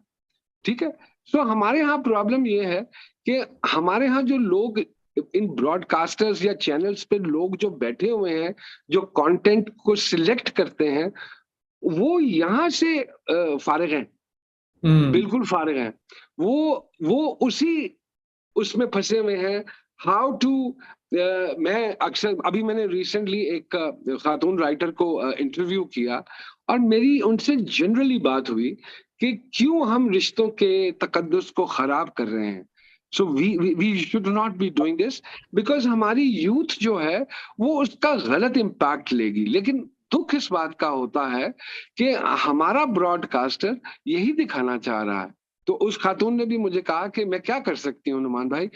ठीक है। सो हमारे यहाँ प्रॉब्लम ये है कि हमारे यहाँ जो लोग इन ब्रॉडकास्टर्स या चैनल्स पे लोग जो बैठे हुए हैं, जो कंटेंट को सिलेक्ट करते हैं, वो यहाँ से फारिग हैं, बिल्कुल फारिग हैं। वो उसी उसमें फंसे हुए हैं। हाउ टू मैं अक्सर, अभी मैंने रिसेंटली एक खातून राइटर को इंटरव्यू किया और मेरी उनसे जनरली बात हुई कि क्यों हम रिश्तों के तकद्दुस को खराब कर रहे हैं। So we should not be doing this, because हमारी यूथ जो है वो उसका गलत इम्पैक्ट लेगी। लेकिन दुख इस बात का होता है कि हमारा ब्रॉडकास्टर यही दिखाना चाह रहा है। तो उस खातून ने भी मुझे कहा कि मैं क्या कर सकती हूँ नुमान भाई,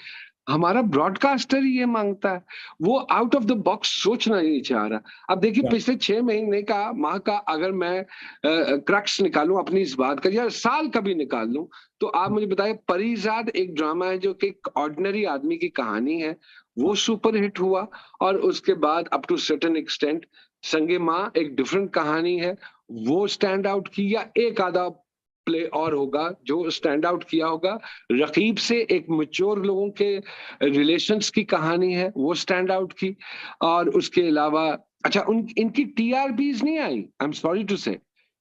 हमारा ब्रॉडकास्टर ही ये मांगता है, वो आउट ऑफ द बॉक्स सोचना नहीं चाह रहा। अब देखिए पिछले 6 महीने का, माह का अगर मैं क्रक्स निकालूं अपनी इस बात का, या साल का भी निकाल लूं, तो आप मुझे बताइए, परिजाद एक ड्रामा है जो कि एक ऑर्डिनरी आदमी की कहानी है, वो सुपर हिट हुआ। और उसके बाद अप टू सर्टेन एक्सटेंट संगे माँ एक डिफरेंट कहानी है, वो स्टैंड आउट की। या एक आधा प्ले और होगा जो स्टैंड आउट किया होगा, रकीब से एक मैच्योर लोगों के रिलेशंस की कहानी है, वो स्टैंड आउट की। और उसके अलावा अच्छा, इनकी टीआरपीज नहीं आई, आई एम सॉरी टू से,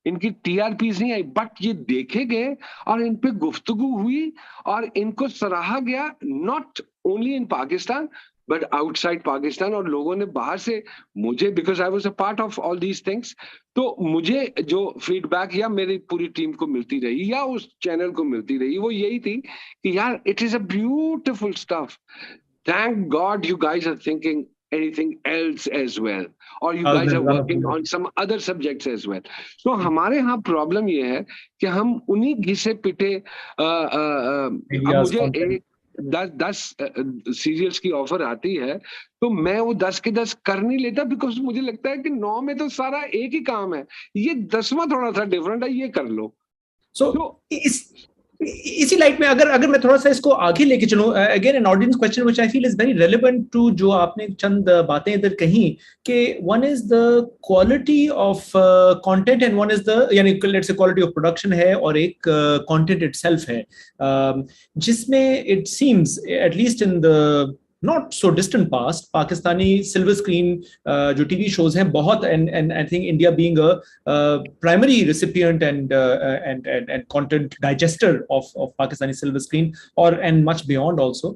इनकी टीआरपीज नहीं आई, बट ये देखे गए और इन पे गुफ्तगू हुई और इनको सराहा गया, not only in Pakistan but outside Pakistan. और लोगों ने बाहर से मुझे, because I was a part of all these things, तो मुझे जो फीडबैक या मेरी पूरी टीम को मिलती रही या उस चैनल को मिलती रही, वो यही थी कि यार it is a beautiful stuff, thank God you guys are thinking anything else as well, or you guys are working on some other subjects as well. So हमारे यहाँ प्रॉब्लम ये है कि हम उन्हीं घिसे पिटे अब मुझे एक 10 सीरियल्स की ऑफर आती है तो मैं वो 10 के 10 कर नहीं लेता, बिकॉज मुझे लगता है कि 9 में तो सारा एक ही काम है, ये 10वां थोड़ा सा डिफरेंट है, ये कर लो। इसी लाइट में अगर अगर मैं थोड़ा सा इसको आगे लेके चलूं, again an audience question which I feel is very relevant to जो आपने चंद बातें इधर कही, कि one is the quality of content and one is the, यानी let's say quality of production है और एक कंटेंट इटसेल्फ है, जिसमें it seems at least in the not so distant past, Pakistani silver screen जो TV shows हैं बहुत, and I think India being a primary recipient and content digester of Pakistani silver screen and much beyond also.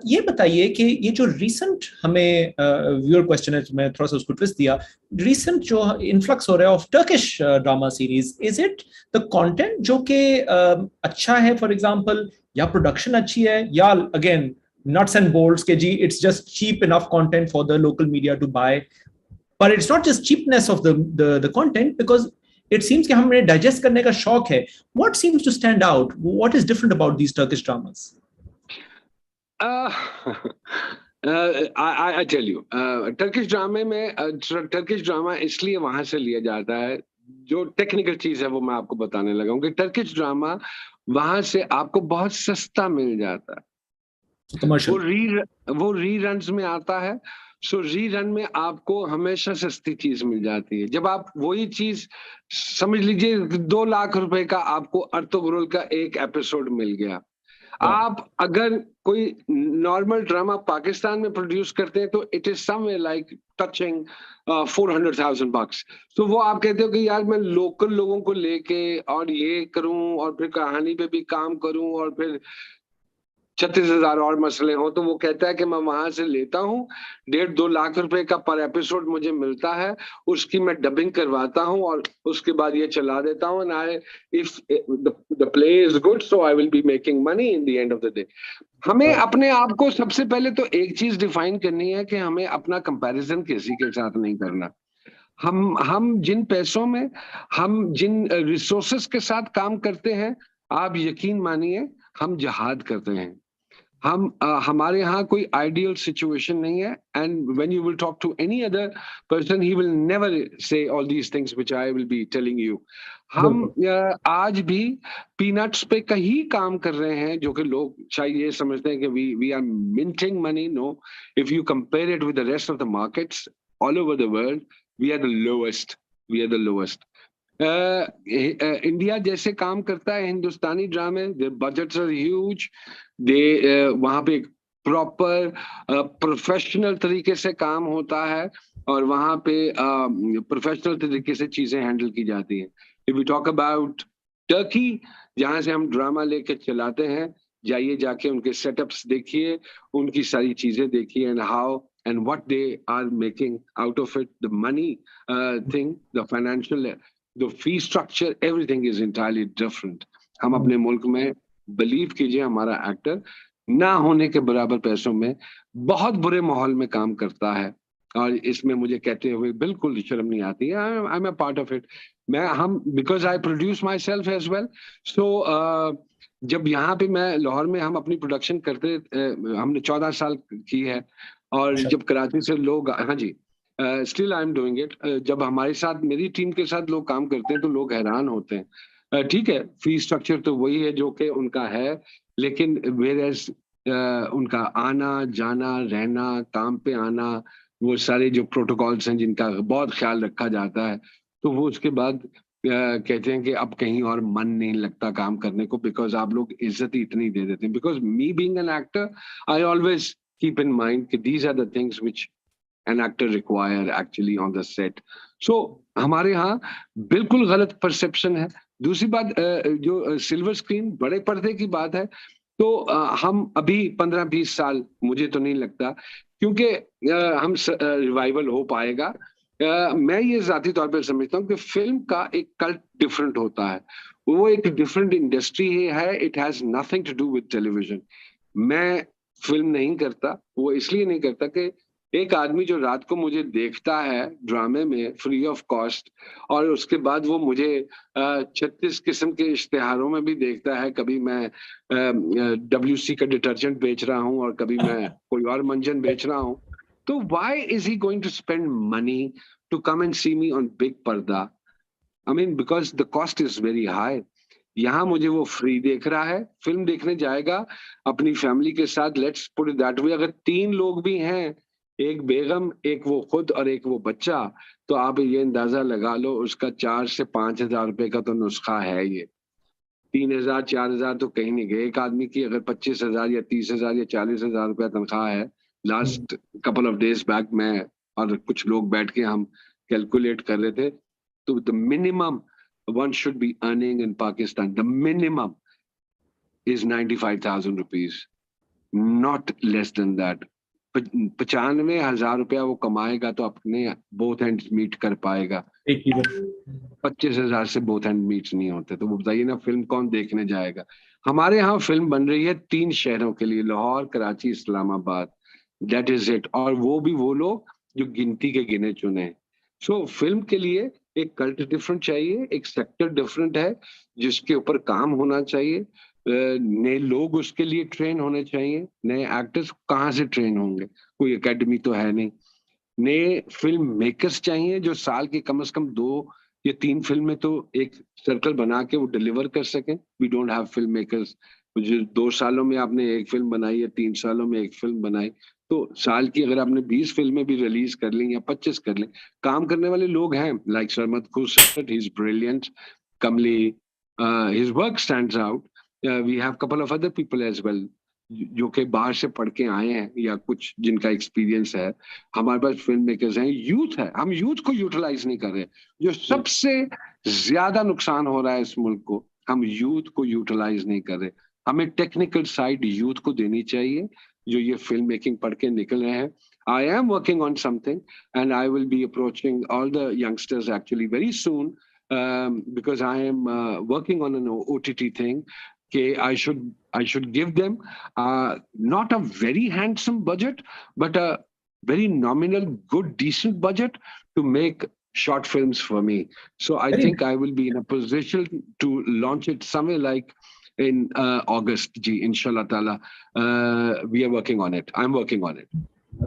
ये बताइए कि ये जो recent हमें viewer question है, मैं थोड़ा सा उसको twist दिया, recent जो influx हो रहा है of Turkish drama series, is it the content जो कि अच्छा है for example, या production अच्छी है, या again nuts and bolts के जी it's just cheap enough content for the local media to buy, but it's not just cheapness of the content, because it seems कि हमें digest करने का शौक है. What seems to stand out? What is different about these Turkish dramas? I tell you, Turkish ड्रामे में Turkish drama इसलिए वहां से लिया जाता है, जो टेक्निकल चीज है वो मैं आपको बताने लगा हूँ कि टर्किश ड्रामा वहां से आपको बहुत सस्ता मिल जाता है, वो रीरन्स में आता है। सो रीरन में आपको हमेशा सस्ती चीज मिल जाती है। जब आप वही चीज समझ लीजिए 2 लाख रुपए का आपको अर्तुगरुल का एक एपिसोड मिल गया, आप अगर कोई नॉर्मल ड्रामा पाकिस्तान में प्रोड्यूस करते हैं तो it is somewhere like touching 400,000 bucks। तो वो आप कहते हो कि यार मैं लोकल लोगों को लेके और ये करूं और फिर कहानी पे भी काम करूं और फिर 36,000 और मसले हो, तो वो कहता है कि मैं वहां से लेता हूँ 1.5-2 लाख रुपए का पर एपिसोड मुझे मिलता है, उसकी मैं डबिंग करवाता हूँ और उसके बाद ये चला देता हूँ, and I if the play is good so I will be making money in the end of the day. हमें अपने आप को सबसे पहले तो एक चीज डिफाइन करनी है कि हमें अपना कंपैरिजन किसी के साथ नहीं करना। हम जिन पैसों में, हम जिन रिसोर्सेस के साथ काम करते हैं, आप यकीन मानिए हम जहाद करते हैं। हमारे यहाँ कोई आइडियल सिचुएशन नहीं है, and when you will talk to any other person he will never say all these things which I will be telling you. हम आज भी पीनट्स पे कहीं काम कर रहे हैं, जो कि लोग शायद ये समझते हैं कि we are minting money. No, if you compare it with the rest of the markets all over the world, we are the lowest. India जैसे काम करता है हिंदुस्तानी ड्रामे, देयर बजट्स आर ह्यूज, वहां पे प्रॉपर प्रोफेशनल तरीके से काम होता है और वहाँ पे प्रोफेशनल तरीके से चीजें हैंडल की जाती हैं। If we talk about Turkey, जहाँ से हम ड्रामा लेके चलाते हैं, जाइए जाके उनके सेटअप्स देखिए, उनकी सारी चीजें देखिए, and how and what they are making out of it, the money thing, the financial, the fee structure, everything is entirely different. हम अपने मुल्क में बिलीव कीजिए, हमारा एक्टर ना होने के बराबर पैसों में बहुत बुरे माहौल में काम करता है, और इसमें मुझे कहते हुए बिल्कुल शर्म नहीं आती है। I am a part of it. हम because I produce myself as well, so जब यहाँ पे मैं लाहौर में हम अपनी प्रोडक्शन करते, हमने 14 साल की है, और जब कराची से लोग, हाँ जी, still I am doing it, जब हमारे साथ, मेरी टीम के साथ लोग काम करते हैं तो लोग हैरान होते हैं। ठीक है, फी स्ट्रक्चर तो वही है जो कि उनका है, लेकिन वेयरएज उनका आना जाना रहना, काम पे आना, वो सारे जो प्रोटोकॉल्स हैं जिनका बहुत ख्याल रखा जाता है, तो वो उसके बाद कहते हैं कि अब कहीं और मन नहीं लगता काम करने को, बिकॉज आप लोग इज्जत ही इतनी दे देते हैं। Because me being an actor, I always keep in mind that these are the things which an actor require actually on the set. So हमारे यहाँ बिल्कुल गलत परसेप्शन है। दूसरी बात, जो सिल्वर स्क्रीन बड़े पर्दे की बात है, तो हम अभी 15-20 साल, मुझे तो नहीं लगता क्योंकि हम रिवाइवल हो पाएगा। मैं ये जाती तौर पर समझता हूँ कि फिल्म का एक कल्ट डिफरेंट होता है, वो एक डिफरेंट इंडस्ट्री है, it has nothing to do with television. मैं फिल्म नहीं करता, वो इसलिए नहीं करता कि एक आदमी जो रात को मुझे देखता है ड्रामे में फ्री ऑफ कॉस्ट, और उसके बाद वो मुझे 36 किस्म के इश्तिहारों में भी देखता है, कभी मैं WC का डिटर्जेंट बेच रहा हूँ और कभी मैं कोई और मंजन बेच रहा हूँ, तो why is he going to spend money to come and see me on big पर्दा? I mean because the cost is very high. यहाँ मुझे वो फ्री देख रहा है, फिल्म देखने जाएगा अपनी फैमिली के साथ, let's put it that way, अगर 3 लोग भी हैं, एक बेगम, एक वो खुद और एक वो बच्चा, तो आप ये अंदाजा लगा लो उसका 4 से 5 हजार रुपए का तो नुस्खा है ये। 3,000-4,000 तो कहीं नहीं गए। एक आदमी की अगर 25,000 या 30,000 या 40,000 रुपया तनख्वाह है, last couple of days back मैं और कुछ लोग बैठ के हम कैलकुलेट कर रहे थे, तो the minimum one should be earning in Pakistan, the minimum is 95,000 rupees, not less than that. 95,000 रुपया वो कमाएगा तो अपने बोथ एंड मीट कर पाएगा। 25,000 से बोथ एंड मीट नहीं होते, तो वो बताइए ना, फिल्म कौन देखने जाएगा? हमारे यहाँ फिल्म बन रही है 3 शहरों के लिए, Lahore, Karachi, Islamabad, that is it, और वो भी वो लोग जो गिनती के गिने चुने। सो फिल्म के लिए एक कल्ट डिफरेंट चाहिए, एक सेक्टर डिफरेंट है जिसके ऊपर काम होना चाहिए, नए लोग उसके लिए ट्रेन होने चाहिए। नए एक्टर्स कहाँ से ट्रेन होंगे, कोई एकेडमी तो है नहीं। नए फिल्म मेकर्स चाहिए जो साल के कम से कम 2 या 3 फिल्में तो एक सर्कल बना के वो डिलीवर कर सकें। We don't have film makers. 2 सालों में आपने एक फिल्म बनाई या 3 सालों में एक फिल्म बनाई, तो साल की अगर आपने 20 फिल्में भी रिलीज कर ली या 25 कर ली, काम करने वाले लोग हैं, like Sarmad Khurshid, he is brilliant, Kamli, his work stands out, we have couple of other people as well जो कि बाहर से पढ़ के आए हैं या कुछ जिनका एक्सपीरियंस है। हमारे पास फिल्म मेकर्स हैं, यूथ है, हम यूथ को यूटिलाइज नहीं कर रहे। जो सबसे ज्यादा नुकसान हो रहा है इस मुल्क को, हम यूथ को यूटिलाइज नहीं कर रहे। हमें टेक्निकल साइड यूथ को देनी चाहिए जो ये फिल्म मेकिंग पढ़ के निकल रहे हैं। I am working on something and I will be approaching all the youngsters actually very soon, because I am working on an OTT thing. Okay, I should give them not a very handsome budget, but a very nominal, good, decent budget to make short films for me. So I think I will be in a position to launch it somewhere like in August, ji, inshallah ta'ala. We are working on it. I'm working on it.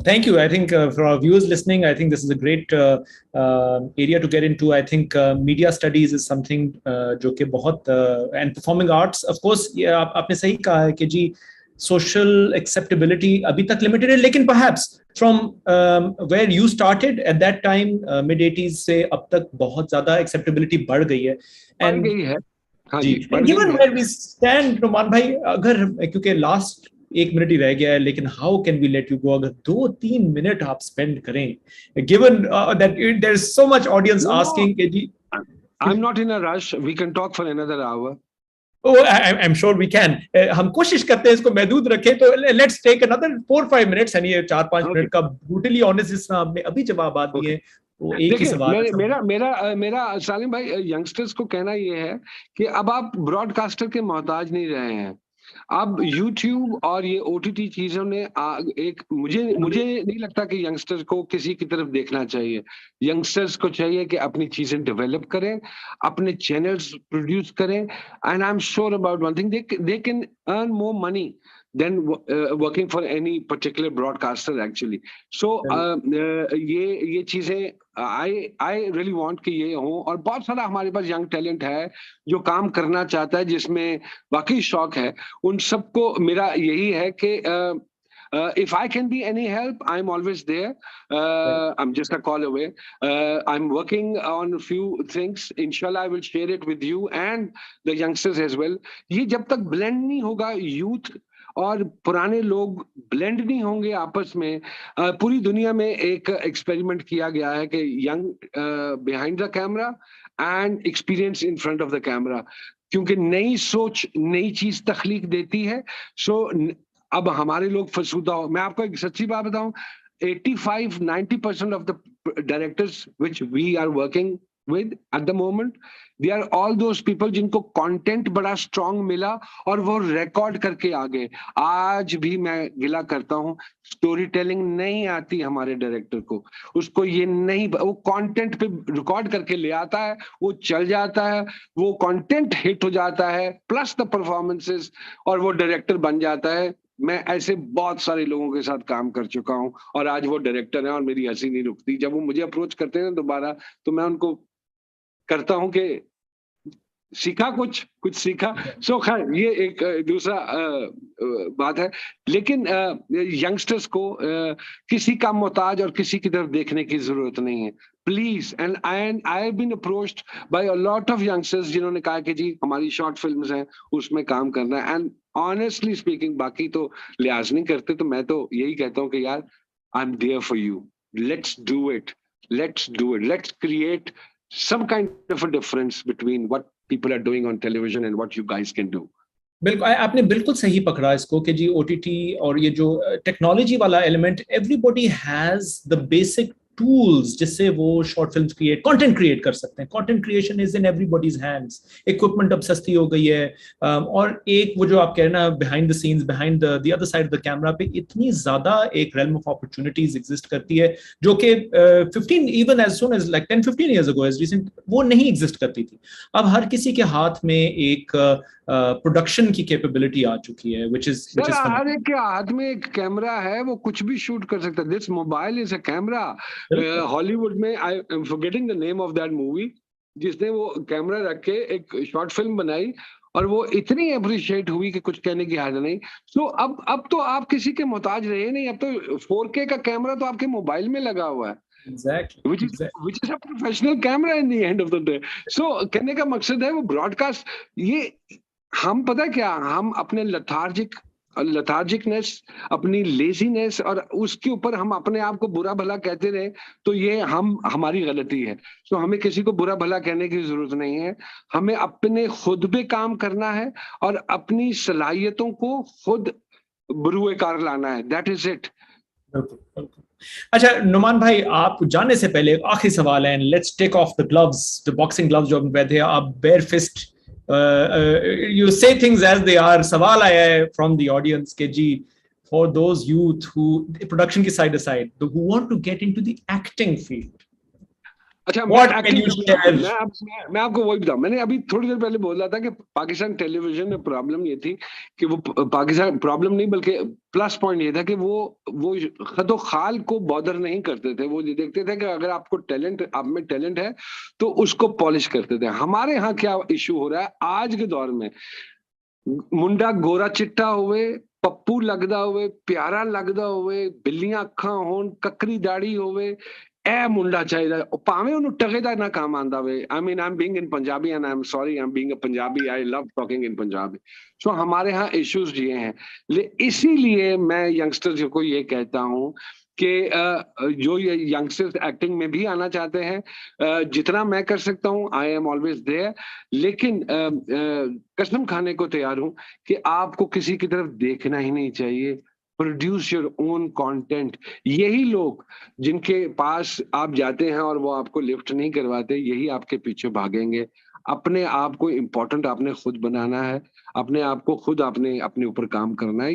Thank you. I think for our viewers listening, I think this is a great area to get into. I think media studies is something जो कि बहुत and performing arts, of course, आपने सही कहा है कि जी social acceptability अभी तक limited है, लेकिन perhaps from where you started at that time, mid-80s से अब तक बहुत ज़्यादा acceptability बढ़ गई है। बढ़ गई है, हाँ जी, given where we stand, Numan भाई, अगर क्योंकि लास्ट 1 मिनट ही रह गया है, लेकिन how can we let you go? अगर 2-3 मिनट आप स्पेंड करें, given that there is so much audience asking कि जी I'm not in a rush. We can talk for another hour. I am sure we can. हम कोशिश करते हैं इसको महदूद रखें, तो लेट्स टेक अनदर 4-5 मिनट्स, यानी 4-5 मिनट का ब्रूटली ऑनेस्ट जितना आपने अभी जवाब दिए हैं, वो एक ही सवाल है। मेरा सालिम भाई, यंगस्टर्स को कहना ये है कि अब आप ब्रॉडकास्टर के मोहताज नहीं रहे हैं। अब YouTube और ये OTT चीजों ने एक मुझे नहीं लगता कि यंगस्टर्स को किसी की तरफ देखना चाहिए। यंगस्टर्स को चाहिए कि अपनी चीजें डेवलप करें, अपने चैनल्स प्रोड्यूस करें, and I am sure about one thing, they can earn more money than working for any particular broadcaster actually. So ये चीजें I really want कि ये हो, और बहुत सारा हमारे पास यंग टैलेंट है जो काम करना चाहता है, जिसमें वाकई शौक है। उन सबको मेरा यही है कि if I can be any help, I'm always there. I'm just a call away. I'm working on a few things. Inshallah, I will share it with you and the youngsters as well. ये जब तक blend नहीं होगा, youth और पुराने लोग blend नहीं होंगे आपस में। पूरी दुनिया में एक एक्सपेरिमेंट किया गया है कि young behind the camera and experience in front of the camera, क्योंकि नई सोच नई चीज तख्लीक देती है। सो अब हमारे लोग फसूदा हो। मैं आपको एक सच्ची बात बताऊं, 85-90% of the directors which we are working with at the moment, they are all those people जिनको कंटेंट बड़ा स्ट्रांग मिला और वो रिकॉर्ड करके आ गए। आज भी मैं गिला करता हूँ, स्टोरी टेलिंग नहीं आती हमारे डायरेक्टर को, उसको ये नहीं, वो कंटेंट पे रिकॉर्ड करके ले आता है, वो चल जाता है, वो कंटेंट हिट हो जाता है प्लस द परफॉर्मेंसेस, और वो डायरेक्टर बन जाता है। मैं ऐसे बहुत सारे लोगों के साथ काम कर चुका हूं और आज वो डायरेक्टर हैं और मेरी हंसी नहीं रुकती। जब वो मुझे अप्रोच करते हैं दोबारा, तो मैं उनको करता हूं कि सीखा कुछ सीखा। सो खैर ये एक दूसरा बात है, लेकिन यंगस्टर्स को किसी का मोहताज और किसी की तरफ देखने की जरूरत नहीं है, please. And I have been approached by a lot of youngsters जिन्होंने कहा कि जी हमारी शॉर्ट फिल्म्स हैं, उसमें काम करना है। एंड ऑनेस्टली स्पीकिंग, बाकी तो लिहाज नहीं करते, तो मैं तो यही कहता हूँ कि यार I am there for you, let's do it, let's create some kind of a difference between what people are doing on television and what you guys can do. बिल्कुल, आपने बिल्कुल सही पकड़ा इसको कि जी ओटीटी और ये जो टेक्नोलॉजी वाला element, everybody has the basic tools जिससे वो शॉर्ट फिल्म्स कंटेंट क्रिएट कर सकते हैं। Content creation is in everybody's hands. Equipment अब सस्ती हो गई है, और एक वो जो आप कह रहे हैं ना, behind the scenes, behind the other side of the camera पे इतनी ज्यादा एक रेल्म ऑफ अपॉर्चुनिटीज एग्जिस्ट करती है जो कि 15 even as soon as like 10-15 years ago, as recent, वो नहीं एग्जिस्ट करती थी। अब हर किसी के हाथ में एक प्रोडक्शन की कैपेबिलिटी आ चुकी है, which is हर एक के हाथ में एक कैमरा है, वो कुछ भी शूट कर सकता है। This mobile is a camera. Hollywood में, I am forgetting the name of that movie, जिसने वो कैमरा रख के एक शॉर्ट फिल्म बनाई और वो इतनी अप्रिशिएट हुई कि कुछ कहने की हाल नहीं। सो अब तो आप किसी के मोहताज रहे नहीं। अब तो 4K का कैमरा तो आपके मोबाइल में लगा हुआ है। Exactly. Which is a professional camera in the end of the day. So कहने का मकसद है वो ब्रॉडकास्ट, ये हम पता क्या, हम अपने लथार्जिकनेस, अपनी लेजीनेस और उसके ऊपर हम अपने आप को बुरा भला कहते रहे, तो ये हमारी गलती है। तो हमें किसी को बुरा भला कहने की जरूरत नहीं है, हमें अपने खुद पे काम करना है और अपनी सलाहियतों को खुद बरूए कार लाना है। That is it. अच्छा नुमान भाई, आप जाने से पहले आखिरी सवाल है, let's take off the gloves, the boxing gloves जो पहने थे, आप bare fist you say things as they are। सवाल आया है from the audience के जी, for those youth who, production की side aside, who want to get into the acting field, अच्छा, मैं आपको वही बताऊं, मैंने अभी थोड़ी देर पहले बोला था कि पाकिस्तान टेलीविजन में प्रॉब्लम ये थी कि वो पाकिस्तान प्रॉब्लम नहीं बल्कि प्लस पॉइंट ये था कि वो खतो खाल को बॉदर नहीं करते थे। वो ये देखते थे कि अगर आपको टैलेंट, आप में टैलेंट है तो उसको पॉलिश करते थे। हमारे यहाँ क्या इशू हो रहा है आज के दौर में, मुंडा गोरा चिट्टा हुए, पप्पू लगदा हुए, प्यारा लगदा हुए, बिल्लियां अखा होन, ककरी दाढ़ी होवे, ए मुंडा चाहिए भावे उन्होंने टके दा ना काम आंदा वे I mean I am being in Punjabi and I am sorry I am being a Punjabi I love talking in Punjabi so हमारे यहाँ इश्यूज ये हैं इसीलिए मैं यंगस्टर्स को ये कहता हूँ कि जो ये यंगस्टर्स एक्टिंग में भी आना चाहते हैं जितना मैं कर सकता हूँ आई एम ऑलवेज देयर लेकिन कसम खाने को तैयार हूँ कि आपको किसी की तरफ देखना ही नहीं चाहिए प्रोड्यूस योर ओन कंटेंट यही लोग जिनके पास आप जाते हैं और वो आपको लिफ्ट नहीं करवाते यही आपके पीछे भागेंगे अपने आप को इम्पोर्टेंट आपने खुद बनाना है अपने आप को खुद आपने अपने ऊपर काम करना है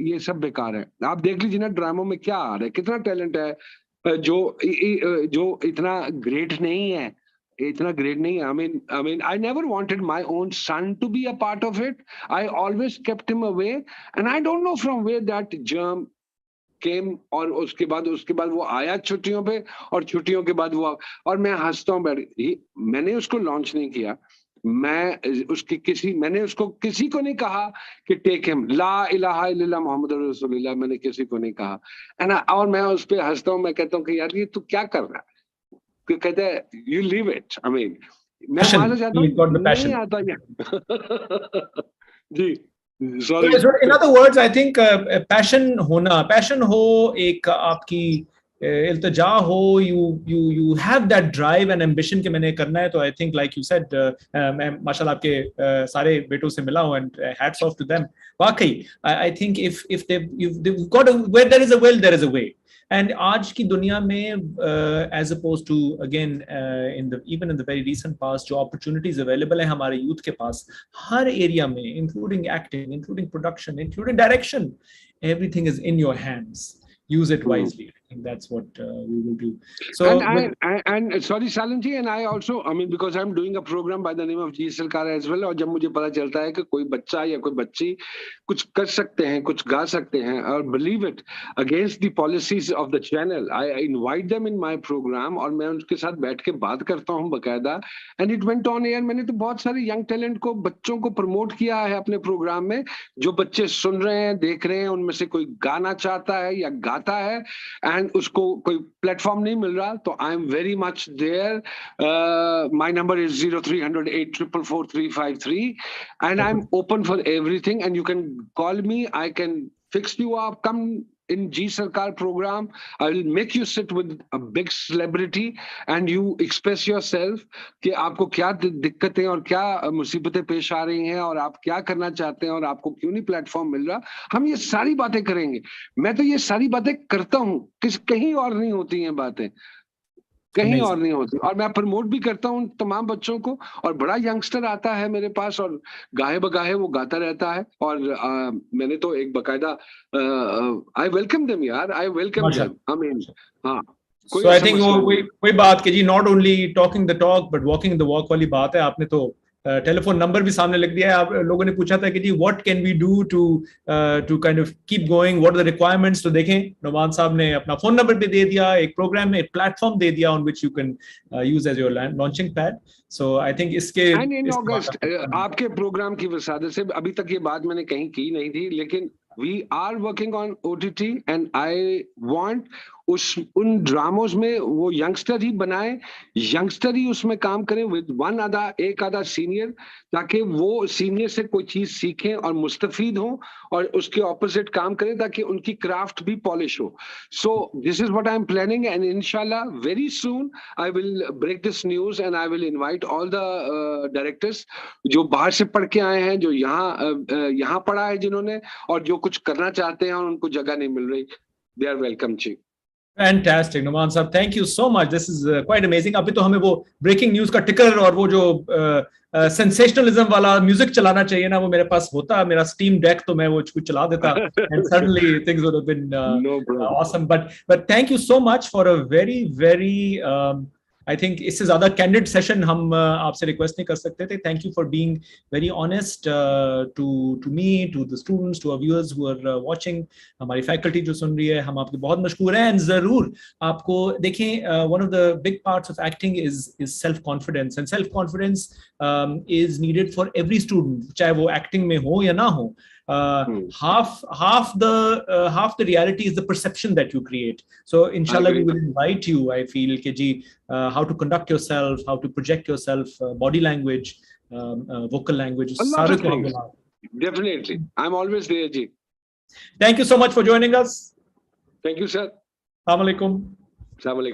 ये सब बेकार है आप देख लीजिए ना ड्रामों में क्या आ रहा है कितना टैलेंट है जो इतना ग्रेट नहीं है इतना ग्रेट नहीं है I mean I never wanted my own son to be a part of it I always kept him away and I don't know from where that germ came और उसके बाद वो आया छुट्टियों पे और छुट्टियों के बाद वो और मैं हंसता हूँ मैंने उसको लॉन्च नहीं किया मैंने उसको किसी को नहीं कहा कि टेक हिम ला इलाहा इल्लल्लाह मोहम्मद रसूलुल्लाह मैंने किसी को नहीं कहा और मैं उस पे हंसता हूँ मैं कहता हूँ कि यार ये तू क्या कर रहा है कहते हैं you leave it I mean मैं वहां से जाता हूँ नहीं आता जी sorry so in other words I think passion हो एक आपकी इल्तिजा हो you have that drive and ambition कि मैंने करना है तो I think like you said मैं माशाल्लाह आपके सारे बेटों से मिला हूँ and hats off to them वाकई I think if they've got where there is a will there is a way and आज की दुनिया में as opposed to again even in the very recent past जो opportunities available है हमारे youth के पास हर area में including acting including production including direction everything is in your hands use it wisely I think that's what we will do so and sorry Salem ji and I also I mean because I'm doing a program by the name of G Sarkar as well और जब मुझे पता चलता है कि कोई बच्चा या कोई बच्ची कुछ कर सकते हैं कुछ गा सकते हैं और believe it against the policies of the channel I invite them in my program और मैं उनके साथ बैठ के बात करता हूँ बकायदा and it went on air मैंने तो बहुत सारे young talent को बच्चों को प्रमोट किया है अपने प्रोग्राम में जो बच्चे सुन रहे हैं देख रहे हैं उनमें से कोई गाना चाहता है या गाता है एंड उसको कोई प्लेटफॉर्म नहीं मिल रहा तो I am very much there my number is 0300 8444353 and I am open for everything and you can call me I can fix you up come in G Sarkar program I will make you sit with a big celebrity and you express yourself कि आपको क्या दिक्कतें और क्या मुसीबतें पेश आ रही हैं और आप क्या करना चाहते हैं और आपको क्यों नहीं प्लेटफॉर्म मिल रहा हम ये सारी बातें करेंगे मैं तो ये सारी बातें करता हूँ कहीं और नहीं होती हैं बातें कहीं और नहीं होती और मैं प्रमोट भी करता हूँ तमाम बच्चों को और बड़ा यंगस्टर आता है मेरे पास और गाहे बगाहे वो गाता रहता है और मैंने तो एक बकायदा आई वेलकम देम यार I welcome them I mean हाँ so I think वही बात कि जी not only talking the talk but walking the walk वाली बात है आपने तो टेलीफोन नंबर भी सामने लिख दिया है आप लोगों ने पूछा था कि जी what can we do to kind of keep going what are the requirements तो देखें नुमान साहब ने अपना फोन नंबर भी दे दिया एक प्रोग्राम में एक प्लेटफॉर्म दे दिया on which you can use as your launching pad so I think इसके एंड इन अगस्त आपके प्रोग्राम की वसादत से अभी तक ये बात मैंने कहीं की नहीं थी लेकिन we are working on OTT and I want उन ड्रामोज में वो यंगस्टर ही बनाए यंगस्टर ही उसमें काम करें विद एक आधा सीनियर ताकि वो सीनियर से कोई चीज सीखें और मुस्तफीद हों और उसके ऑपोजिट काम करें ताकि उनकी क्राफ्ट भी पॉलिश हो so this is what I am planning and इंशाल्लाह very soon I will break this news and I will invite all the directors जो बाहर से पढ़ के आए हैं जो यहाँ पढ़ा है जिन्होंने और जो कुछ करना चाहते हैं और उनको जगह नहीं मिल रही दे आर वेलकम जी Fantastic, Nouman साहब, thank you so much. This is quite amazing. अभी तो हमें वो breaking news का टिकर और वो जो sensationalism वाला म्यूजिक चलाना चाहिए ना वो मेरे पास होता मेरा Steam Deck तो मैं वो कुछ चला देता and suddenly things would have been awesome. But thank you so much for a very I think इससे ज्यादा candid session हम आपसे request नहीं कर सकते थे. Thank you for being very honest to me, to the students, to our viewers who are watching. हमारी faculty जो सुन रही है हम आपके बहुत मशहूर हैं. And जरूर आपको देखें one of the big parts of acting is self-confidence and self-confidence is needed for every student चाहे वो acting में हो या ना हो. half the reality is the perception that you create. So inshallah we will invite you, I feel, Keji, how to conduct yourself, how to project yourself, body language, vocal language. A lot of things. Definitely. I'm always there, Ji. Thank you so much for joining us. Thank you, sir. Assalamu alaikum. Assalamu alaikum.